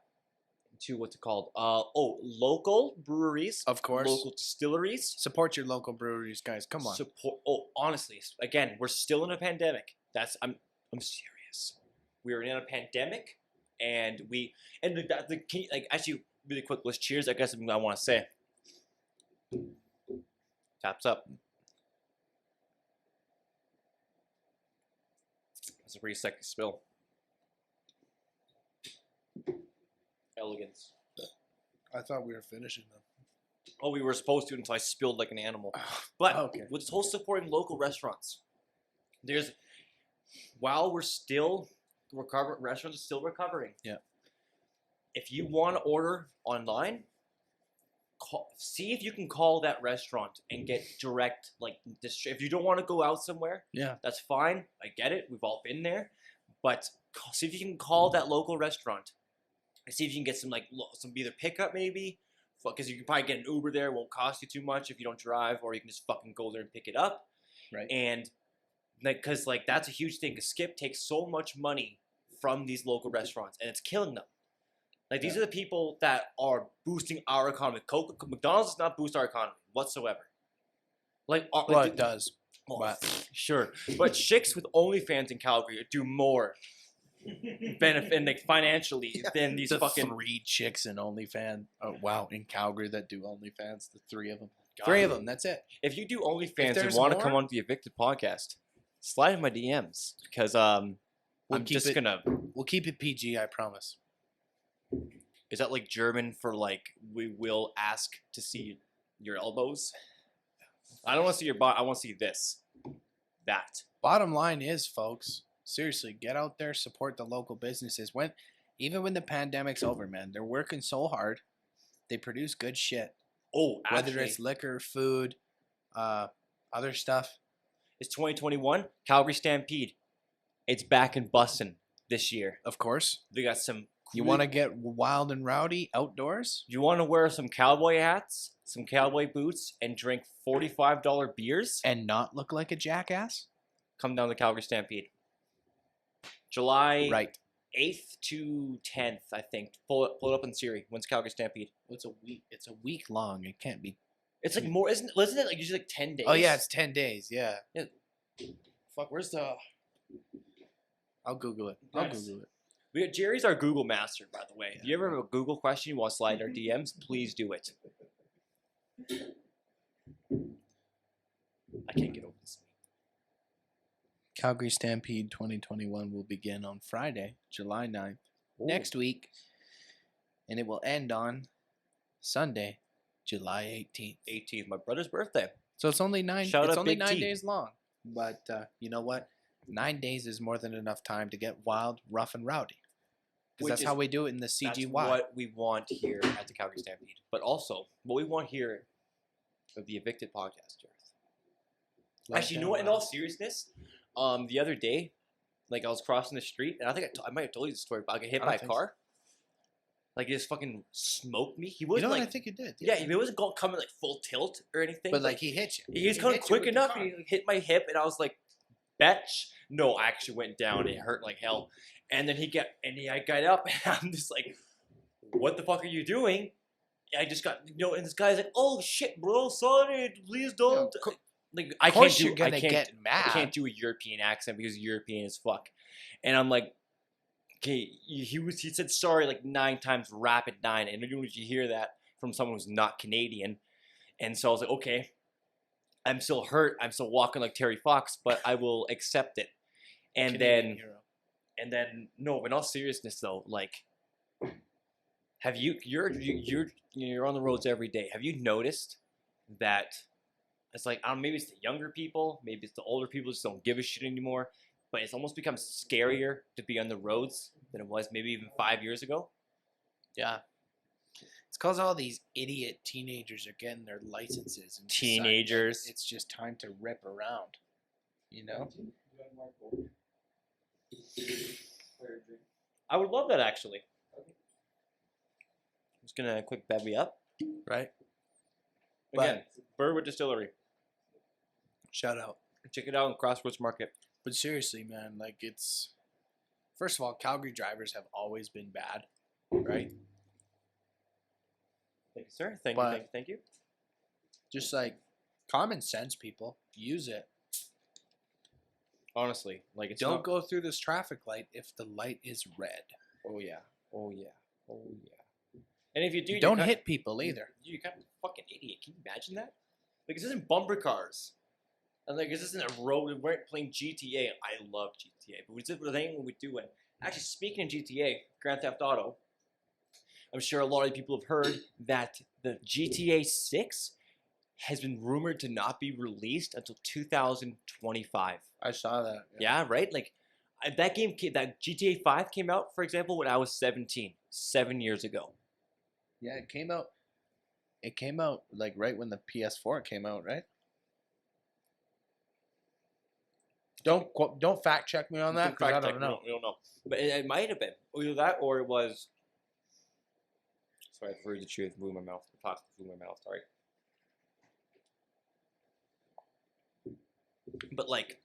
what's it called? Local breweries, of course. local distilleries. Support your local breweries, guys. Come on. Support. Oh, honestly, again, we're still in a pandemic. I'm serious. We're in a pandemic, and actually really quick. Let's cheers. I guess I want to say. Taps up. That's a pretty sexy spill. Elegance. I thought we were finishing them. Oh, we were supposed to until I spilled like an animal. But Okay. with this whole supporting local restaurants, while we're still recovering, restaurants are still recovering. Yeah. If you want to order online, see if you can call that restaurant and get direct, if you don't want to go out somewhere, Yeah. that's fine. I get it. We've all been there. But see if you can call that local restaurant and see if you can get some either pickup maybe, because you can probably get an Uber there. It won't cost you too much if you don't drive, or you can just fucking go there and pick it up. Right. And because that's a huge thing. Because Skip takes so much money from these local restaurants, and it's killing them. These are the people that are boosting our economy. McDonald's does not boost our economy whatsoever. Well, it does. Oh, But sure, but chicks with OnlyFans in Calgary do more benefit financially than these the fucking 3 chicks in OnlyFans. Oh, wow. In Calgary that do OnlyFans. The 3 of them. God. 3 of them. That's it. If you do OnlyFans and there's want to come more- on the Evicted podcast, slide in my DMs because We'll I'm keep just it- gonna. We'll keep it PG, I promise. Is that German for we will ask to see your elbows? I don't want to see your butt. I want to see this, that. Bottom line is, folks, seriously, get out there, support the local businesses. Even when the pandemic's over, man, they're working so hard. They produce good shit. Oh, Whether actually, it's liquor, food, other stuff. it's 2021 Calgary Stampede. It's back in bussin' this year. Of course. They got some. You want to get wild and rowdy outdoors? You want to wear some cowboy hats, some cowboy boots, and drink $45 beers? And not look like a jackass? Come down to Calgary Stampede. July Right. 8th to 10th, I think. Pull it up in Siri. When's Calgary Stampede? It's a week. It's a week long. It can't be. It's more, isn't it usually 10 days? Oh yeah, it's 10 days. Yeah. Fuck, where's the... I'll Google it. I'll Nice. Google it. Jerry's our Google master, by the way. If you ever have a Google question you want to slide in our DMs, please do it. I can't get over this. Calgary Stampede 2021 will begin on Friday, July 9th, Ooh. next week, and it will end on Sunday, July 18th. 18th, my brother's birthday. So it's only nine. Shout It's out only Big 9 T. days long. But you know what? 9 days is more than enough time to get wild, rough, and rowdy. Because that's how we do it in the That's CGY. what we want here at the Calgary Stampede. But also, what we want here of the Evicted podcast, Jareth. Actually, you know what? In all seriousness, the other day, like I was crossing the street, and I think I might have told you the story, but I got hit by a car. Like, he just fucking smoked me. He wasn't, you know like, what? I think you did. yeah, he wasn't coming like full tilt or anything. But like he hit you. He was coming quick enough. He hit my hip, and I was like, "Betch!" No, I actually went down. It hurt like hell. And then I got up, and I'm just like, "What the fuck are you doing?" I just got, and this guy's like, "Oh shit, bro, sorry, please don't." Like, I can't do. Get mad. I can't do a European accent because European is fuck. And I'm like, okay, he said sorry like 9 times, rapid 9, and you hear that from someone who's not Canadian. And so I was like, okay, I'm still hurt. I'm still walking like Terry Fox, but I will accept it. And Canadian hero. No, in all seriousness though, like, have you're on the roads every day. Have you noticed that it's like, I don't know, maybe it's the younger people, maybe it's the older people just don't give a shit anymore, but it's almost become scarier to be on the roads than it was maybe even 5 years ago? Yeah. It's because all these idiot teenagers are getting their licenses. And Teenagers. It's just time to rip around. You know? I would love that, actually. I'm just gonna quick bevy up. Right? Again, Burwood Distillery. Shout out. Check it out in Crossroads Market. But seriously, man, like it's... First of all, Calgary drivers have always been bad, right? Thank you, sir. Thank you. Just like common sense, people. Use it. Honestly, like, it's Don't go through this traffic light if the light is red. Oh yeah. Oh yeah. Oh yeah. And if you do, Don't hit people either. You're kind of a fucking idiot. Can you imagine that? Like, this isn't bumper cars. And like, this isn't a road. We weren't playing GTA. I love GTA, but we did the thing we do. And actually, speaking of GTA, Grand Theft Auto, I'm sure a lot of people have heard that the GTA 6 has been rumored to not be released until 2025. I saw that. Yeah, right? Like, that GTA 5 came out, for example, when I was 17, 7 years ago. Yeah, it came out. It came out like right when the PS4 came out, right? Don't fact check me on that because I don't know. We don't know, but it might have been either that or it was. Sorry, I heard the truth. Move my mouth. Talk through my mouth. Sorry. But like,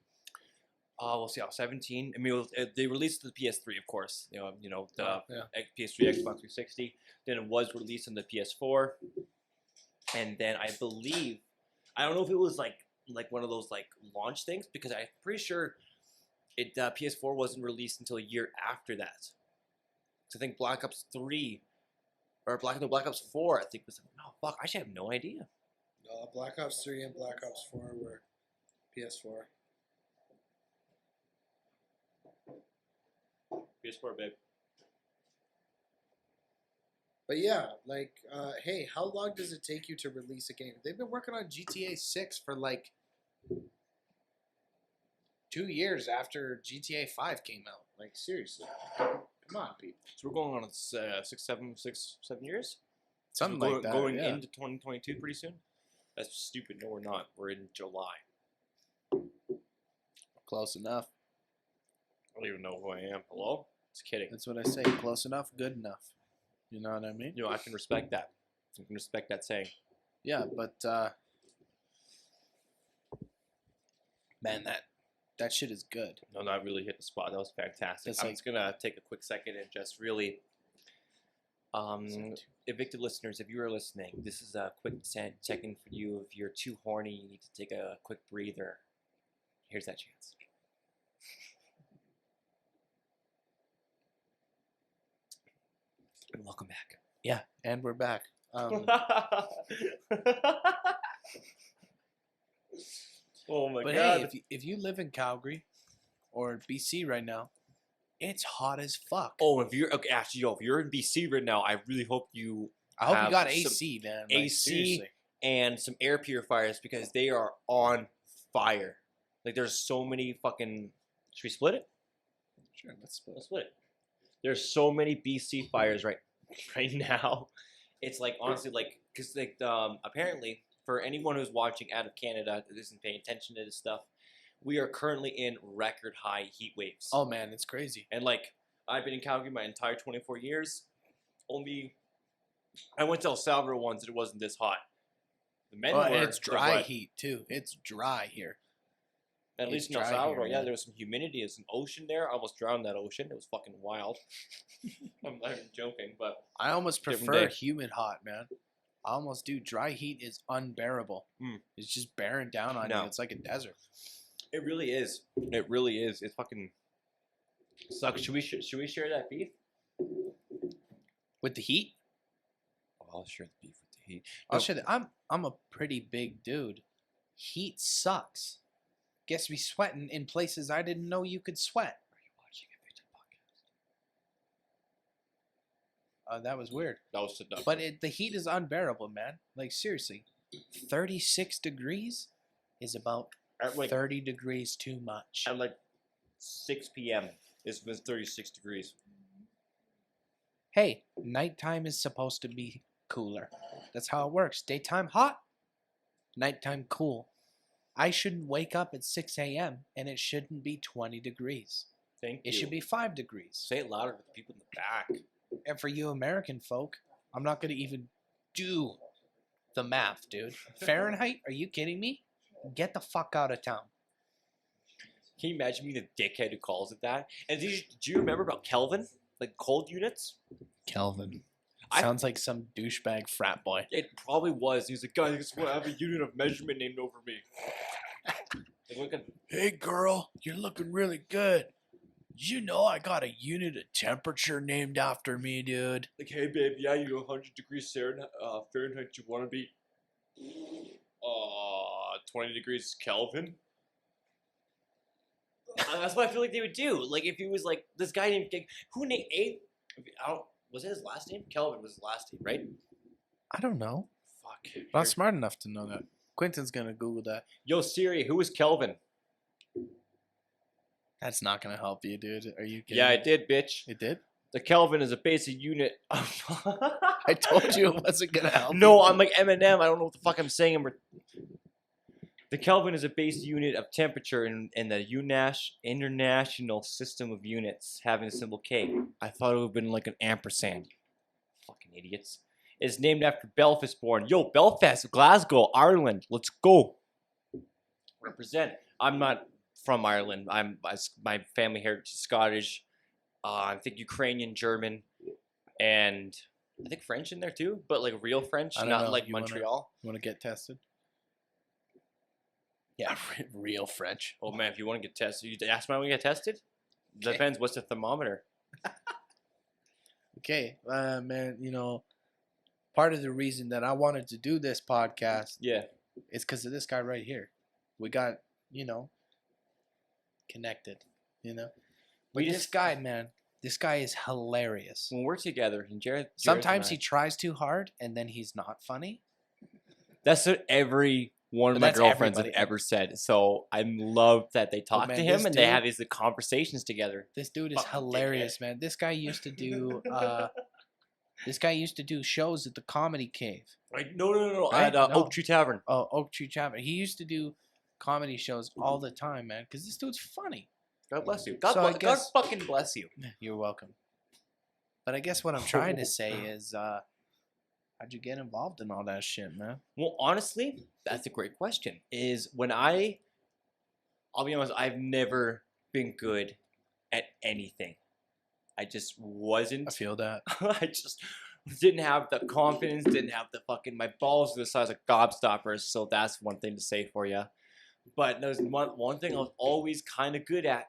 we'll see. I was 17. I mean, they released the PS3, of course. The PS3, Xbox 360. Then it was released on the PS4, and then I believe, I don't know if it was like one of those like launch things, because I'm pretty sure PS4 wasn't released until a year after that. So I think Black Ops 3 or Black Ops 4, I think was. Oh fuck! I actually have no idea. Black Ops 3 and Black Ops 4 were PS4. PS4, babe. But yeah, like, hey, how long does it take you to release a game? They've been working on GTA 6 for like 2 years after GTA 5 came out. Like, seriously. Come on, people. So we're going on 7 years? Something So like that. Going yeah. into 2022 pretty soon? That's stupid. No, we're not. We're in July. Close enough. I don't even know who I am. Hello? Just kidding. That's what I say. Close enough, good enough. You know what I mean? I can respect that. I can respect that saying. Yeah, but man, that shit is good. No, that really hit the spot. That was fantastic. That's I'm like- just gonna take a quick second and just really, Evicted listeners, if you are listening, this is a quick check-in for you. If you're too horny, you need to take a quick breather. Here's that chance. And welcome back. Yeah, and we're back. Oh my But god! hey, if you live in Calgary or BC right now, it's hot as fuck. Oh, if you're okay, actually, if you're in BC right now, I really hope you I hope you have got some AC, man. Like, AC seriously. and some air purifiers because they are on fire. Like there's so many fucking. Should we split it? Sure, let's Let's split it. There's so many BC fires right now. It's like honestly like because like apparently for anyone who's watching out of Canada that isn't paying attention to this stuff, we are currently in record high heat waves. Oh man, it's crazy. And like I've been in Calgary my entire 24 years. Only I went to El Salvador once and it wasn't this hot. The men Well, were. it's dry heat too. It's dry here. At It's least in El dry Salvador, here, yeah, yeah. there was some humidity. There's an ocean there. I almost drowned in that ocean. It was fucking wild. I'm not even joking, but I almost Different prefer day. humid hot, man. I almost do. Dry heat is unbearable. Mm. It's just bearing down on No. you. It's like a desert. it really is. It really is. It fucking sucks. Should we share that beef? With the heat, Oh, I'll share the beef with the heat. I'll No, show that. I'm a pretty big dude. Heat sucks. Gets me sweating in places I didn't know you could sweat. Are you watching Evicted podcast? That was weird. That was seductive. But the heat is unbearable, man. Like seriously, 36 degrees is about at like 30 degrees too much. at like 6 p.m. It was 36 degrees. Hey, nighttime is supposed to be cooler. That's how it works. Daytime hot, nighttime cool. I shouldn't wake up at 6 a.m. and it shouldn't be 20 degrees. Thank you. It should be 5 degrees. Say it louder to the people in the back. And for you American folk, I'm not going to even do the math, dude. Fahrenheit? Are you kidding me? Get the fuck out of town. Can you imagine me the dickhead who calls it that? And do you remember about Kelvin? Like cold units? Kelvin. I- Sounds like some douchebag frat boy. It probably was. He's like, guys, I just want to have a unit of measurement named over me. Like, look at Hey girl, you're looking really good. Did you know I got a unit of temperature named after me, dude? like, hey babe, yeah, you 100 degrees Fahrenheit. You want to be 20 degrees Kelvin? That's what I feel like they would do. Like if he was like this guy named who named was it his last name? Kelvin was his last name, right? I don't know. Fuck. Not smart enough to know that. Quentin's gonna Google that. Yo Siri, who is Kelvin? That's not gonna help you, dude. Are you kidding? Yeah, it did, bitch. It did? The Kelvin is a basic unit of I told you it wasn't gonna help. No, you. I'm like Eminem. I don't know what the fuck I'm saying. The Kelvin is a base unit of temperature in the international system of units having the symbol K. I thought it would have been like an ampersand. Fucking idiots. It's named after Belfast born. Yo, Belfast, Glasgow, Ireland. Let's go. Represent. I'm not from Ireland. My family heritage is Scottish. I think Ukrainian, German, and I think French in there too, but like real French, I don't not know. like You wanna- Montreal. You want to get tested? Yeah, real French. Oh man, if you want to get tested, you ask me when you get tested. Okay. Depends. What's the thermometer? Okay, man. You know, part of the reason that I wanted to do this podcast Yeah. is because of this guy right here. We got, connected. But We this just- guy, man, this guy is hilarious. When we're together, and Jared. Sometimes he tries too hard, and then he's not funny. That's what every one of But my that's girlfriends everybody. have ever said. So I love that they talk man, to him this and they dude- have these conversations together. This dude is Fucking hilarious, man. This guy used to do shows at the Comedy Cave. Like no, Right? at No. Oak Tree Tavern. Oh, Oak Tree Tavern. He used to do comedy shows all the time, man, because this dude's funny. God bless you. God, So I God guess- fucking bless you. You're welcome. But I guess what I'm trying to say is, how'd you get involved in all that shit, man? Well, honestly, that's a great question. Is when I'll be honest, I've never been good at anything. I just wasn't. I feel that. I just didn't have the confidence, didn't have the fucking, my balls were the size of gobstoppers, so that's one thing to say for you. But there's one thing I was always kind of good at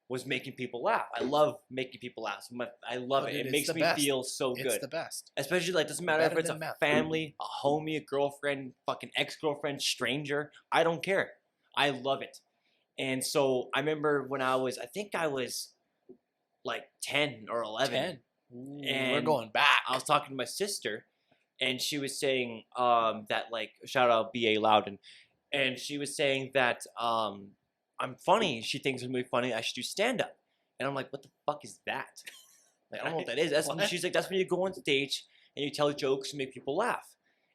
was making people laugh. I love making people laugh. I love Oh, it. dude, It it's makes the me best. feel so It's good. the best. Especially like doesn't matter if Better it's a than math. family, a homie, a girlfriend, fucking ex-girlfriend, stranger. I don't care. I love it. And so I remember when I think I was like 10 or 11. 10. Ooh, we're And going back. I was talking to my sister, and she was saying that like shout out B.A. Loudon, and she was saying that I'm funny. She thinks I'm really funny. I should do stand up, and I'm like, what the fuck is that? Like I don't know what that is. That's What? she's like that's when you go on stage and you tell jokes and make people laugh.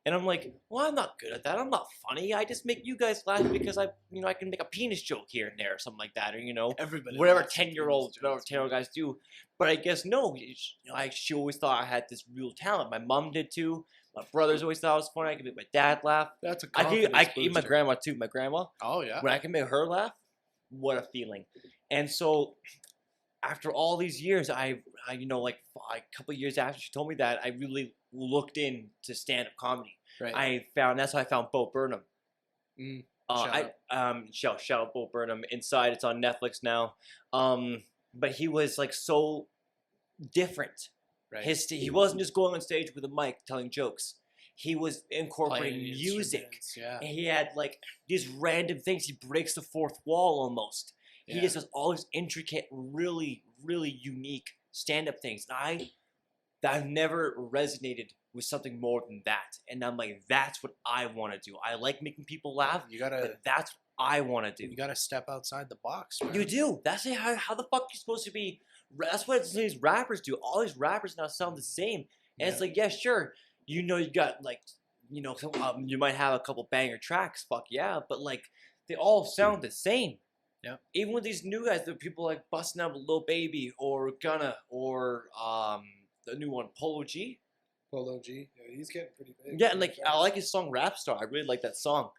And I'm like, well, I'm not good at that. I'm not funny. I just make you guys laugh because I can make a penis joke here and there or something like that, or Everybody whatever laughs at 10-year-old, penis whatever jokes, 10-year-old guys do. But I guess no. She always thought I had this real talent. My mom did too. My brothers always thought I was funny. I could make my dad laugh. That's a I confidence could even my booster. grandma too. My grandma, Oh yeah. when I can make her laugh, what a feeling. And so after all these years, I like a couple of years after she told me that, I really looked into stand-up comedy. Right. That's how I found Bo Burnham. Mm, Shout out Bo Burnham. Inside, it's on Netflix now. But he was like so different. right. He wasn't just going on stage with a mic telling jokes. He was incorporating Playing music. instruments, yeah. And he had like these random things. He breaks the fourth wall almost. He Yeah. just does all these intricate, really, really unique stand-up things. And I've never resonated with something more than that. And I'm like, that's what I want to do. I like making people laugh, You gotta but that's what I want to do. you gotta step outside the box, man. You do. That's how the fuck you're supposed to be. That's what these rappers do. All these rappers now sound the same. And it's like, yeah, sure. You got like, you might have a couple banger tracks. Fuck yeah. But like, they all sound the same. Yeah. Even with these new guys, the people like busting out with Lil Baby or Gunna or the new one, Polo G. Polo G. Yeah, he's getting pretty big. Yeah, and like I like his song Rap Star. I really like that song.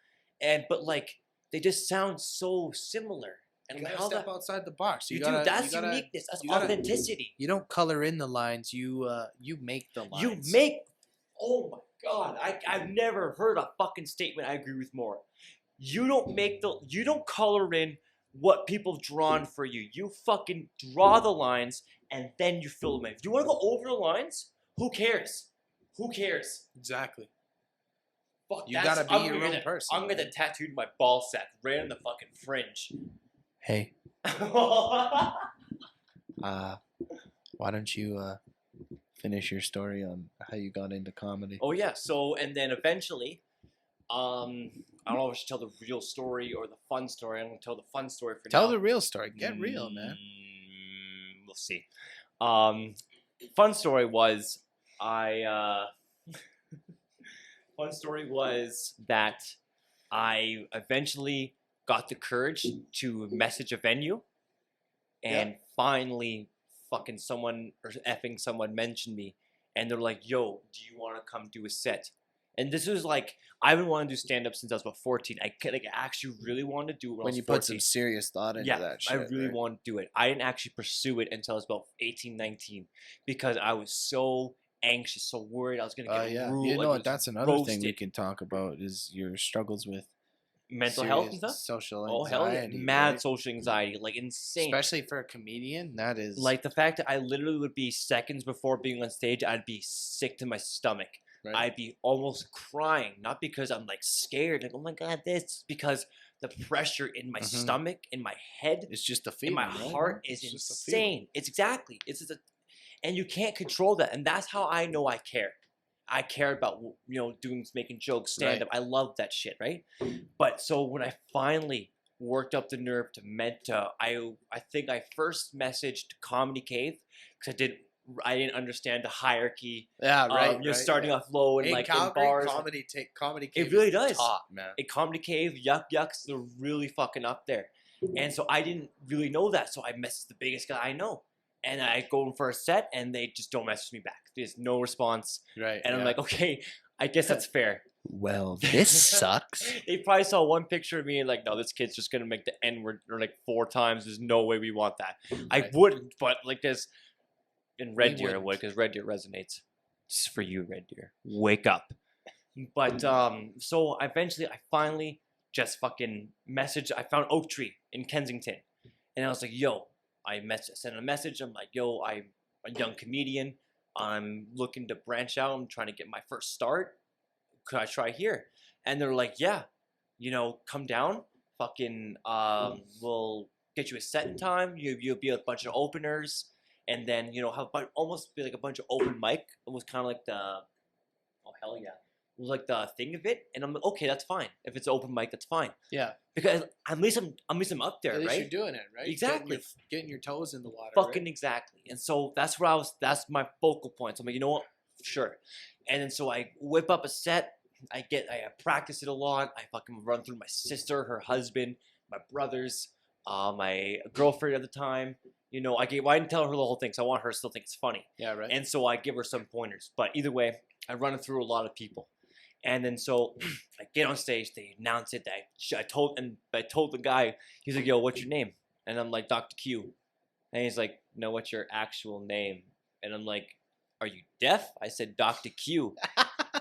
But like they just sound so similar. And You like, gotta how step that outside the box. you gotta, do that's you gotta, uniqueness. That's you gotta- authenticity. You don't color in the lines. You make the lines. You make. Oh my god! I've never heard a fucking statement I agree with more. You don't color in what people drawn for you. You fucking draw the lines and then you fill them in. If you want to go over the lines, who cares? Who cares? exactly. Fuck, You gotta be your own person, I'm gonna man. tattoo my ball sack right on the fucking fringe. Hey, why don't you finish your story on how you got into comedy? Oh yeah. So and then eventually, I don't know if I should tell the real story or the fun story. I'm gonna tell the fun story for now. Tell the real story. Get real, man. We'll see. Fun story was fun story was that I eventually got the courage to message a venue, and finally, fucking someone or effing someone mentioned me, and they're like, "Yo, do you want to come do a set?" And this was like, I've been wanting to do stand up since I was about 14. I actually really wanted to do it when I When was you 14. put some serious thought into Yeah, that shit. I really right? wanted to do it. I didn't actually pursue it until I was about 18, 19 because I was so anxious, so worried I was going to get Yeah. ruled. You know like, what? was That's another thing we roasted. can talk about is your struggles with Mental health and serious stuff. social Oh hell yeah, anxiety. mad right? social anxiety, like insane. Especially for a comedian, that is Like the fact that I literally would be seconds before being on stage, I'd be sick to my stomach. right? I'd be almost crying, not because I'm like scared, like oh my god, this, because the pressure in my Mhm. stomach, in my head, It's just a in feeling. my right? heart is It's just a feeling. insane. It's exactly. It's just and you can't control that, and that's how I know I care. I care about making jokes, stand up. I love that shit, right? But so when I finally worked up the nerve to I think I first messaged Comedy Cave because I didn't understand the hierarchy. Yeah, right. You're right, starting yeah. off low and In like Calgary, in bars. comedy It cave really is the does. top, man. A Comedy Cave, Yucks, they're really fucking up there. And so I didn't really know that. So I messaged the biggest guy I know. And I go in for a set and they just don't message me back. There's no response. Right. And I'm like, okay, I guess that's fair. well, this sucks. They probably saw one picture of me and like, no, this kid's just gonna make the N word or like 4 times. There's no way we want that. I Right. wouldn't, but like there's in Red We Deer I would wouldn't. because Red Deer resonates. It's for you, Red Deer. Wake up. But so I finally just fucking messaged. I found Oak Tree in Kensington, and I was like, yo, sent a message. I'm like, yo, I'm a young comedian. I'm looking to branch out. I'm trying to get my first start. Could I try here? And they're like, yeah, come down. Fucking, we'll get you a set in time. You'll be a bunch of openers, and then have almost be like a bunch of open mic. It was kind of like the oh hell yeah. It was like the thing of it, and I'm like, okay, that's fine. If it's open mic, that's fine. Yeah. Because at least I'm up there, At least right? you're doing it, right? Exactly. Getting your toes in the water. Fucking right? exactly. And so that's where that's my focal point. So I'm like, you know what? Sure. And then so I whip up a set. I practice it a lot. I fucking run through my sister, her husband, my brothers, my girlfriend at the time. You know, I didn't tell her the whole thing, so I want her to still think it's funny. Yeah, right. And so I give her some pointers. But either way, I run it through a lot of people. And then so I get on stage, they announce it. I told the guy, he's like, yo, what's your name? And I'm like, Dr. Q. And he's like, no, what's your actual name? And I'm like, are you deaf? I said, Dr. Q.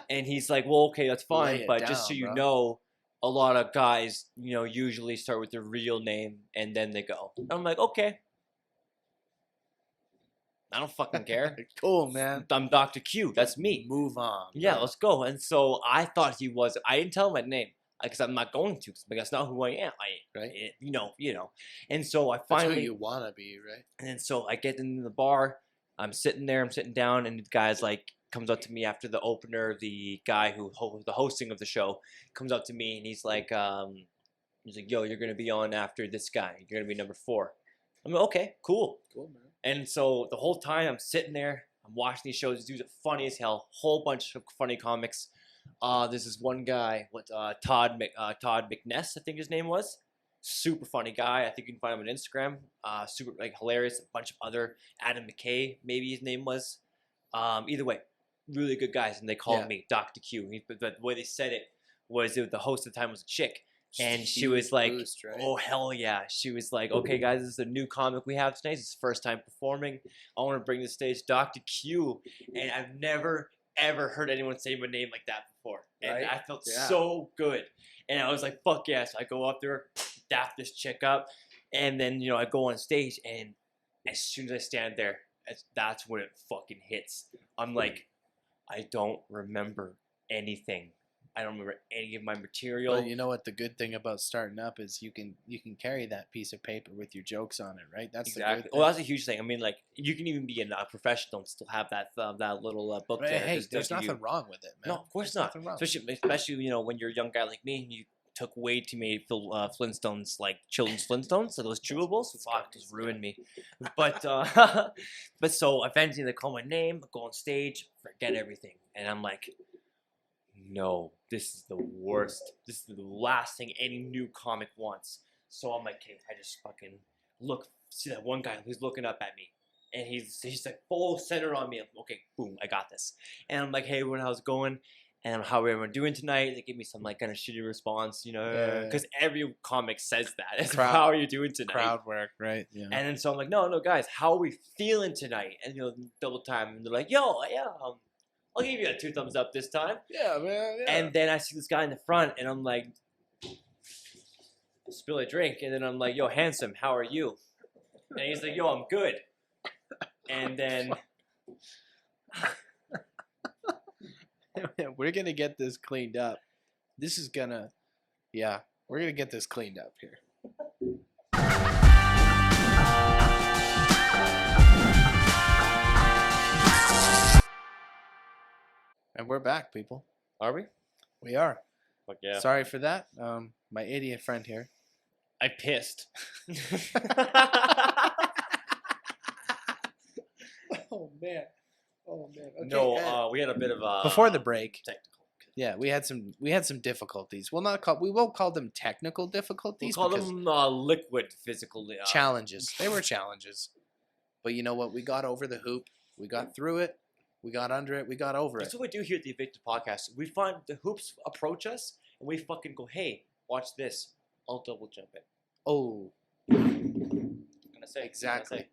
And he's like, well, okay, that's Lay fine. it But down, just so you bro. know, a lot of guys, you know, usually start with their real name and then they go. And I'm like, okay. I don't fucking care. Cool, man. I'm Dr. Q. That's me. Move on. Yeah, bro. let's go. And so I thought he was. I didn't tell him my name because I'm not going to. Because that's not who I am. Right. You know. And so I That's finally. who you wanna be, right? And then so I get into the bar. I'm sitting there. I'm sitting down, and the guy's like comes up to me after the opener. The guy who the hosting of the show comes up to me, and he's like, yo, you're gonna be on after this guy. You're gonna be number 4. I'm like, okay, cool. Cool, man. And so the whole time I'm sitting there, I'm watching these shows. These dudes are funny as hell. Whole bunch of funny comics. There's this one guy, Todd McNess, I think his name was. Super funny guy. I think you can find him on Instagram. Super like hilarious. A bunch of other Adam McKay, maybe his name was. Either way, really good guys, and they called me Dr. Q. But the way they said it was the host at the time was a chick. And she was like, Boost, right? oh, hell yeah. She was like, okay, guys, this is a new comic we have tonight. This is his first time performing. I want to bring to the stage Dr. Q. And I've never, ever heard anyone say my name like that before. And Right? I felt Yeah. so good. And I was like, fuck yes. I go up there, dap this chick up. And then, you know, I go on stage. And as soon as I stand there, that's when it fucking hits. I'm like, I don't remember anything. I don't remember any of my material. Well, you know what the good thing about starting up is you can carry that piece of paper with your jokes on it, right? That's Exactly. The good Well, thing. that's a huge thing. I mean, like you can even be a professional and still have that little book Right, there. hey, just there's to give you- nothing wrong with it, man. No, of course There's not. nothing wrong. Especially you know when you're a young guy like me and you took way too many Flintstones, like children's Flintstones, so those chewables. Fuck, just ruined me. But but so eventually they call my name, I go on stage, forget everything, and I'm like, no, this is the worst. This is the last thing any new comic wants. So I'm like, okay, I just fucking see that one guy who's looking up at me. And he's like full center on me. I'm, okay, boom, I got this. And I'm like, hey, everyone, how's it going? And how are everyone doing tonight? They give me some like kind of shitty response, you know, Yeah. because every comic says that. It's Crowd- how are you doing tonight? Crowd work, right? Yeah. And then so I'm like, no, guys, how are we feeling tonight? And you know, double time, and they're like, yo, yeah, I'll give you a 2 thumbs up this time. Yeah, man. Yeah. And then I see this guy in the front, and I'm like, spill a drink. And then I'm like, yo, handsome, how are you? And he's like, yo, I'm good. And then we're gonna get this cleaned up. This is gonna, yeah, we're gonna get this cleaned up here. And we're back, people. are we? We are. Fuck yeah. Sorry for that. My idiot friend here. I pissed. Oh man. Oh man. Okay, No, we had a bit of a before the break, technical. yeah, we had some difficulties. We won't call them technical We difficulties. call because them liquid physical challenges. They were challenges. But you know what? We got over the hoop. We got through it. We got under it. We got over it. That's what we do here at the Evicted podcast. We find the hoops approach us, and we fucking go, "Hey, watch this! I'll double jump it." Oh, What can I say? exactly.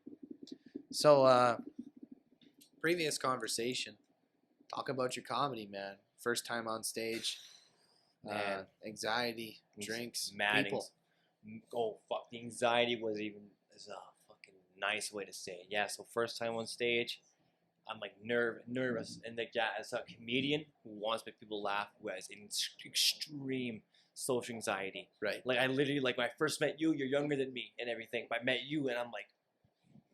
So, previous conversation. Talk about your comedy, man. First time on stage. Man. Anxiety, drinks, Mad people. Oh fuck! The anxiety is a fucking nice way to say it. Yeah. So first time on stage, I'm like nervous, and like yeah, as a comedian who wants to make people laugh, who has extreme social anxiety. Right. Like I literally, like when I first met you, you're younger than me and everything. But I met you, and I'm like,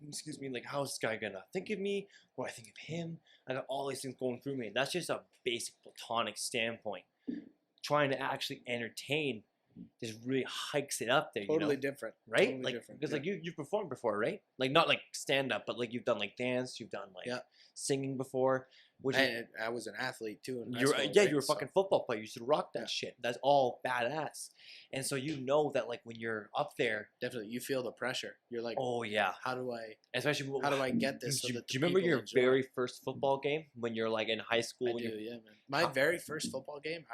excuse me, like how's this guy gonna think of me? What do I think of him? I got all these things going through me. And that's just a basic platonic standpoint. Trying to actually entertain just really hikes it up there, Totally you know? different. Right? Totally Like different. because Yeah. like you've performed before, right? Like not like stand up, but like you've done like dance, you've done like Yeah. singing before. Which is, And I was an athlete too. In high you're school, yeah, right? you're a So, fucking football player. You should rock that Yeah. shit. That's all badass. And so you know that like when you're up there, definitely, you feel the pressure. You're like, oh yeah. how do I get this? So Do that the you remember people your enjoy? very first football game when you're like in high school? I when do, you're- yeah, man. My very first football game,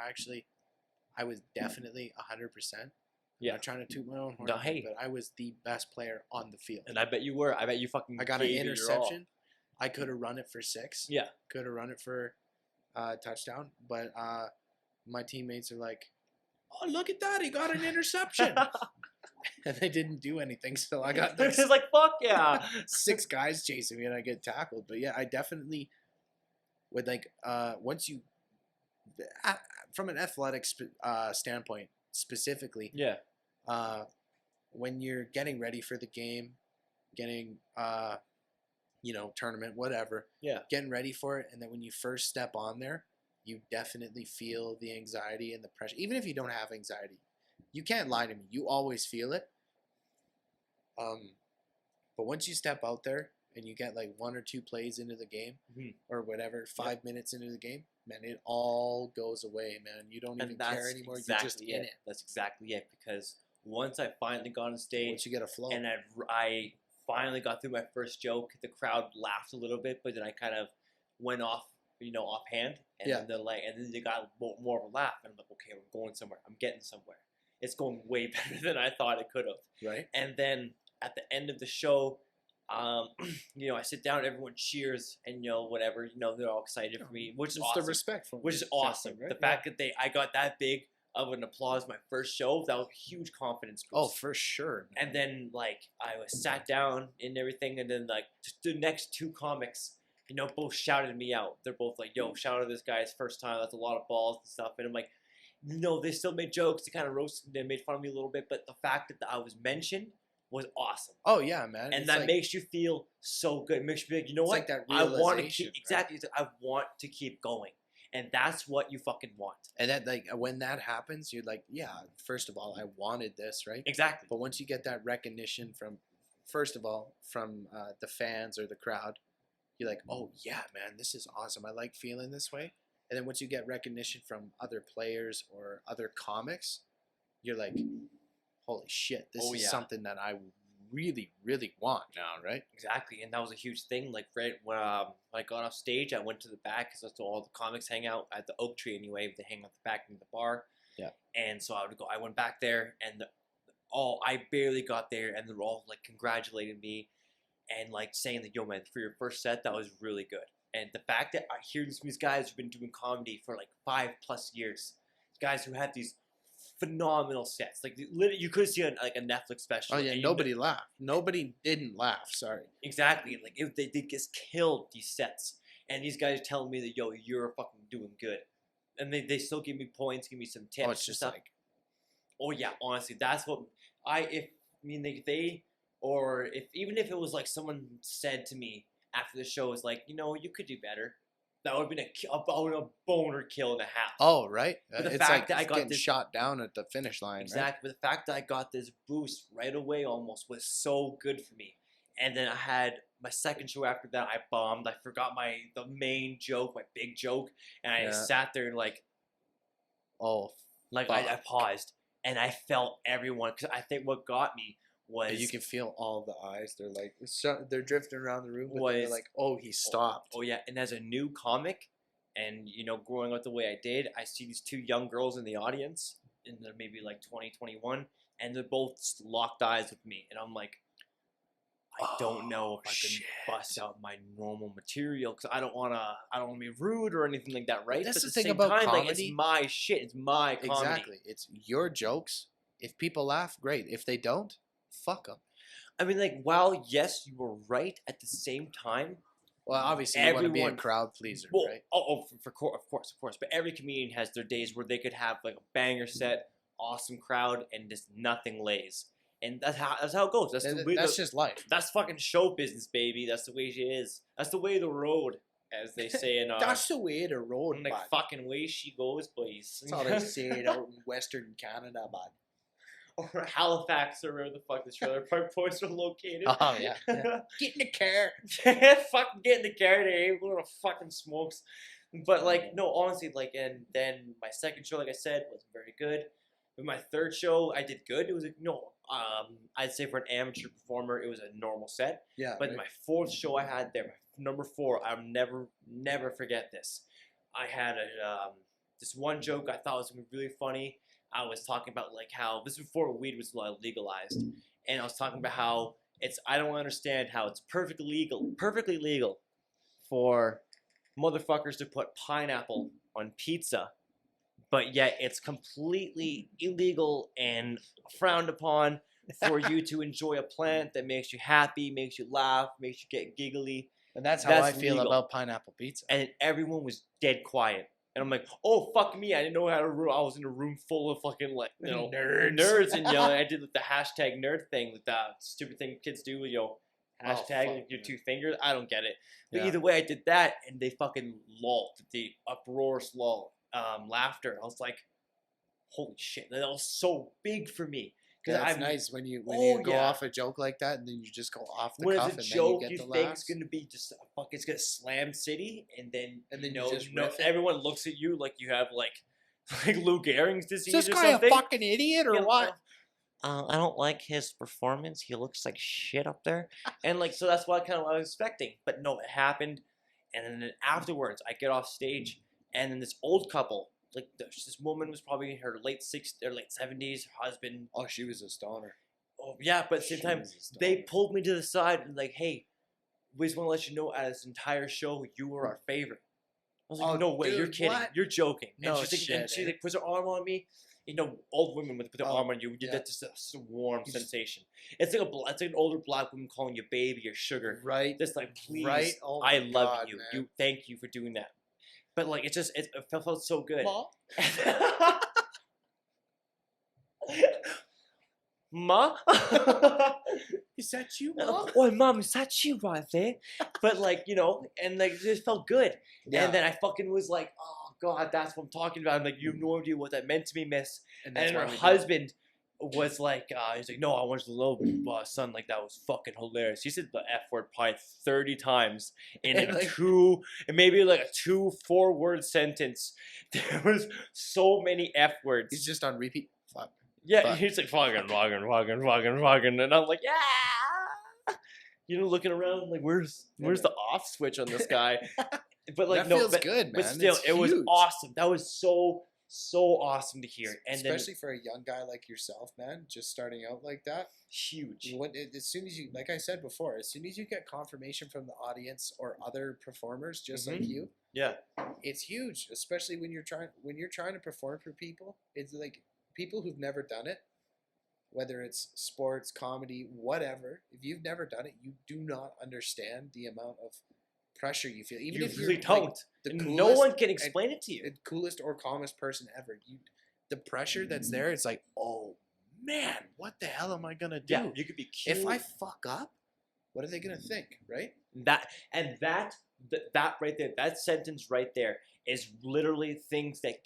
I was definitely 100%. Yeah. I'm not trying to toot my own horn, No, hey. but I was the best player on the field. And I bet you were. I bet you fucking I got an gave it your all. interception. I could have run it for 6. Yeah. Could have run it for touchdown, but my teammates are like, "Oh, look at that! He got an interception," and they didn't do anything. So I got It's this like fuck yeah. 6 guys chasing me, and I get tackled. But yeah, I definitely would like once you, from an athletic standpoint specifically, Yeah. when you're getting ready for the game, getting tournament, whatever, Yeah. getting ready for it, and then when you first step on there, you definitely feel the anxiety and the pressure. Even if you don't have anxiety, you can't lie to me. You always feel it. But once you step out there and you get like 1 or 2 plays into the game, Mhm. or whatever, 5 minutes into the game, man, it all goes away, man. You don't even And that's care anymore. You're exactly just in it. That's exactly it. Because once I finally got on stage Once you get a flow. and I finally got through my first joke, the crowd laughed a little bit, but then I kind of went off, offhand, and Yeah. then they got more of a laugh, and I'm like, okay, we're going somewhere. I'm getting somewhere. It's going way better than I thought it could have. Right? And then at the end of the show, I sit down, everyone cheers, and whatever, they're all excited for me, which is It's awesome. the respect from Which is awesome. right? The fact that I got that big of an applause my first show, that was a huge confidence boost. Oh, for sure. And then like I was sat down and everything, and then like the next 2 comics, both shouted me out. They're both like, "Yo, shout out to this guy! His first time. That's a lot of balls and stuff." And I'm like, they still made jokes. They kind of roasted. They made fun of me a little bit, but the fact that I was mentioned was awesome. Oh yeah, man. And It's that like, makes you feel so good. It makes you be like, you know it's what? like that I want to realization, keep right? exactly. It's like, I want to keep going, and that's what you fucking want. And that, like, when that happens, you're like, yeah, first of all, I wanted this, right? Exactly. But once you get that recognition from, first of all, from the fans or the crowd, you're like, oh yeah, man, this is awesome. I like feeling this way. And then once you get recognition from other players or other comics, you're like, holy shit, this Oh, is yeah. something that I really, really want now, right? Exactly, and that was a huge thing. Like right when I got off stage, I went to the back because that's where all the comics hang out at the Oak Tree anyway. They hang out the back in the bar. Yeah. And so I went back there, and I barely got there, and they're all like congratulating me, and like saying that, "Yo, man, for your first set, that was really good." And the fact that I hear these guys who've been doing comedy for like 5+ years, guys who have these phenomenal sets, like literally, you could see a Netflix special. Oh yeah, and nobody laughed. Nobody didn't laugh. Sorry. Exactly. Like they just killed these sets, and these guys telling me that, yo, you're fucking doing good, and they still give me points, give me some tips. Oh, it's and just stuff. like, Oh yeah, honestly, that's what even if it was like someone said to me after the show is like, you could do better. That would have been a boner kill and a half. oh right, But the it's fact like that I got getting this- shot down at the finish line, right? Exactly. But the fact that I got this boost right away almost was so good for me. And then I had my second show after that. I bombed. I forgot the main joke, my big joke, and I Yeah. sat there and Oh, I Fuck. paused and I felt everyone, because I think what got me was you can feel all the eyes. They're like, they're drifting around the room, but they're Was- like, oh, he stopped. Oh yeah, and as a new comic, and growing up the way I did, I see these 2 young girls in the audience, and they're maybe like 20, 21, and they're both locked eyes with me, and I'm like, I don't know if I can shit. bust out my normal material because I don't want to be rude or anything like that, right? That's But the at thing same about time, like, comedy. it's my shit, it's my comedy. Exactly. It's your jokes. If people laugh, great. If they don't, fuck them. I mean, like, while yes, you were right, at the same time, Well, obviously, you want to be a Everyone- crowd pleaser, well, right? of course, but every comedian has their days where they could have like a banger set, awesome crowd, and just nothing lays. And that's how it goes. That's the way. That's just life. That's fucking show business, baby. That's the way she is. That's the way of the road, as they say in That's the way the road, like bud. fucking way she goes, boys. That's all they say out in Western Canada, bud. Or Halifax, or where the fuck the trailer park boys are located. Oh yeah. Get in the car. Fucking get in the car, they ain't going to fucking smokes. But like, no, honestly, like, and then my second show, like I said, wasn't very good. But my third show, I did good. It was I'd say for an amateur performer, it was a normal set. Yeah. But my fourth show I had there, my number 4, I'll never forget this. I had this one joke I thought was gonna be really funny. I was talking about like how this was before weed was legalized, and I was talking about how I don't understand how it's perfectly legal for motherfuckers to put pineapple on pizza, but yet it's completely illegal and frowned upon for you to enjoy a plant that makes you happy, makes you laugh, makes you get giggly. And that's how That's I feel legal. about pineapple pizza. And everyone was dead quiet. And I'm like, oh, fuck me. I didn't know how to room. I was in a room full of fucking, like, you know, nerds and yelling. I did like, the hashtag nerd thing, with that stupid thing kids do, you know, hashtag fuck, like, your man. 2 fingers. I don't get it. But Yeah. either way, I did that, and they fucking lulled. The uproarious lull, laughter. I was like, holy shit. That was so big for me. Yeah, Because it's nice when you go yeah. off a joke like that, and then you just go off the when cuff, it's a and joke, then you you get the think laughs. it's gonna be just fuck. It's gonna slam city, and then And then you you know, just riff it. everyone looks at you like you have like Lou Gehrig's disease Is this or guy something. a fucking idiot or Yeah, what? I don't like his performance. He looks like shit up there, and like so that's what I was expecting. But no, it happened, and then afterwards, I get off stage, and then this old couple, like this woman was probably in her late 60s or late 70s. Her husband, Oh, she was a stoner. oh yeah, but at the same She time, was a stoner. they pulled me to the side and like, hey, we just want to let you know, at this entire show, you were our favorite. I was like, Oh, no way, you're dude, kidding, what? you're joking. No and she's like, and shit, she eh? like puts her arm on me. You know, old women with their Oh, arm on you, yeah. that's just a warm You just- sensation. It's like it's like an older black woman calling you baby or sugar. Right. Just like, please, Right? Oh I my love God, you. man. You, thank you for doing that. But like, it felt so good. Mom? Ma? Is that you, Mom? Oh, mom, is that you right there? But like, you know, and like, it just felt good. Yeah. And then I fucking was like, oh god, that's what I'm talking about. I'm like, you have no idea what that meant to me, miss. that's And why her we do it. husband was like, he's like, no, I want you to know, son, like that was fucking hilarious. He said the F word probably 30 times in And, like like- maybe like a 2-4 word sentence. There was so many F words. He's just on repeat. Fuck. Yeah, Fuck. he's like fucking, and I'm like, yeah, you know, looking around like, where's the off switch on this guy? But like, That no, feels but, good, man. but still, It's it was huge. awesome. That was so awesome to hear, and Especially for a young guy like yourself, man, just starting out like that. then huge. As soon as you, like I said before, as soon as you get confirmation from the audience or other performers, just like Mhm. you, Yeah, it's huge. Especially when you're trying to perform for people. It's like people who've never done it, whether it's sports, comedy, whatever. If you've never done it, you do not understand the amount of pressure you feel. Even you if really you're don't. like, the And coolest, no one can explain it to you. the coolest or calmest person ever. The pressure that's there, it's like, oh man, what the hell am I gonna do? Yeah, you could be cute. If I fuck up, what are they gonna think, right? that right there, that sentence right there is literally things that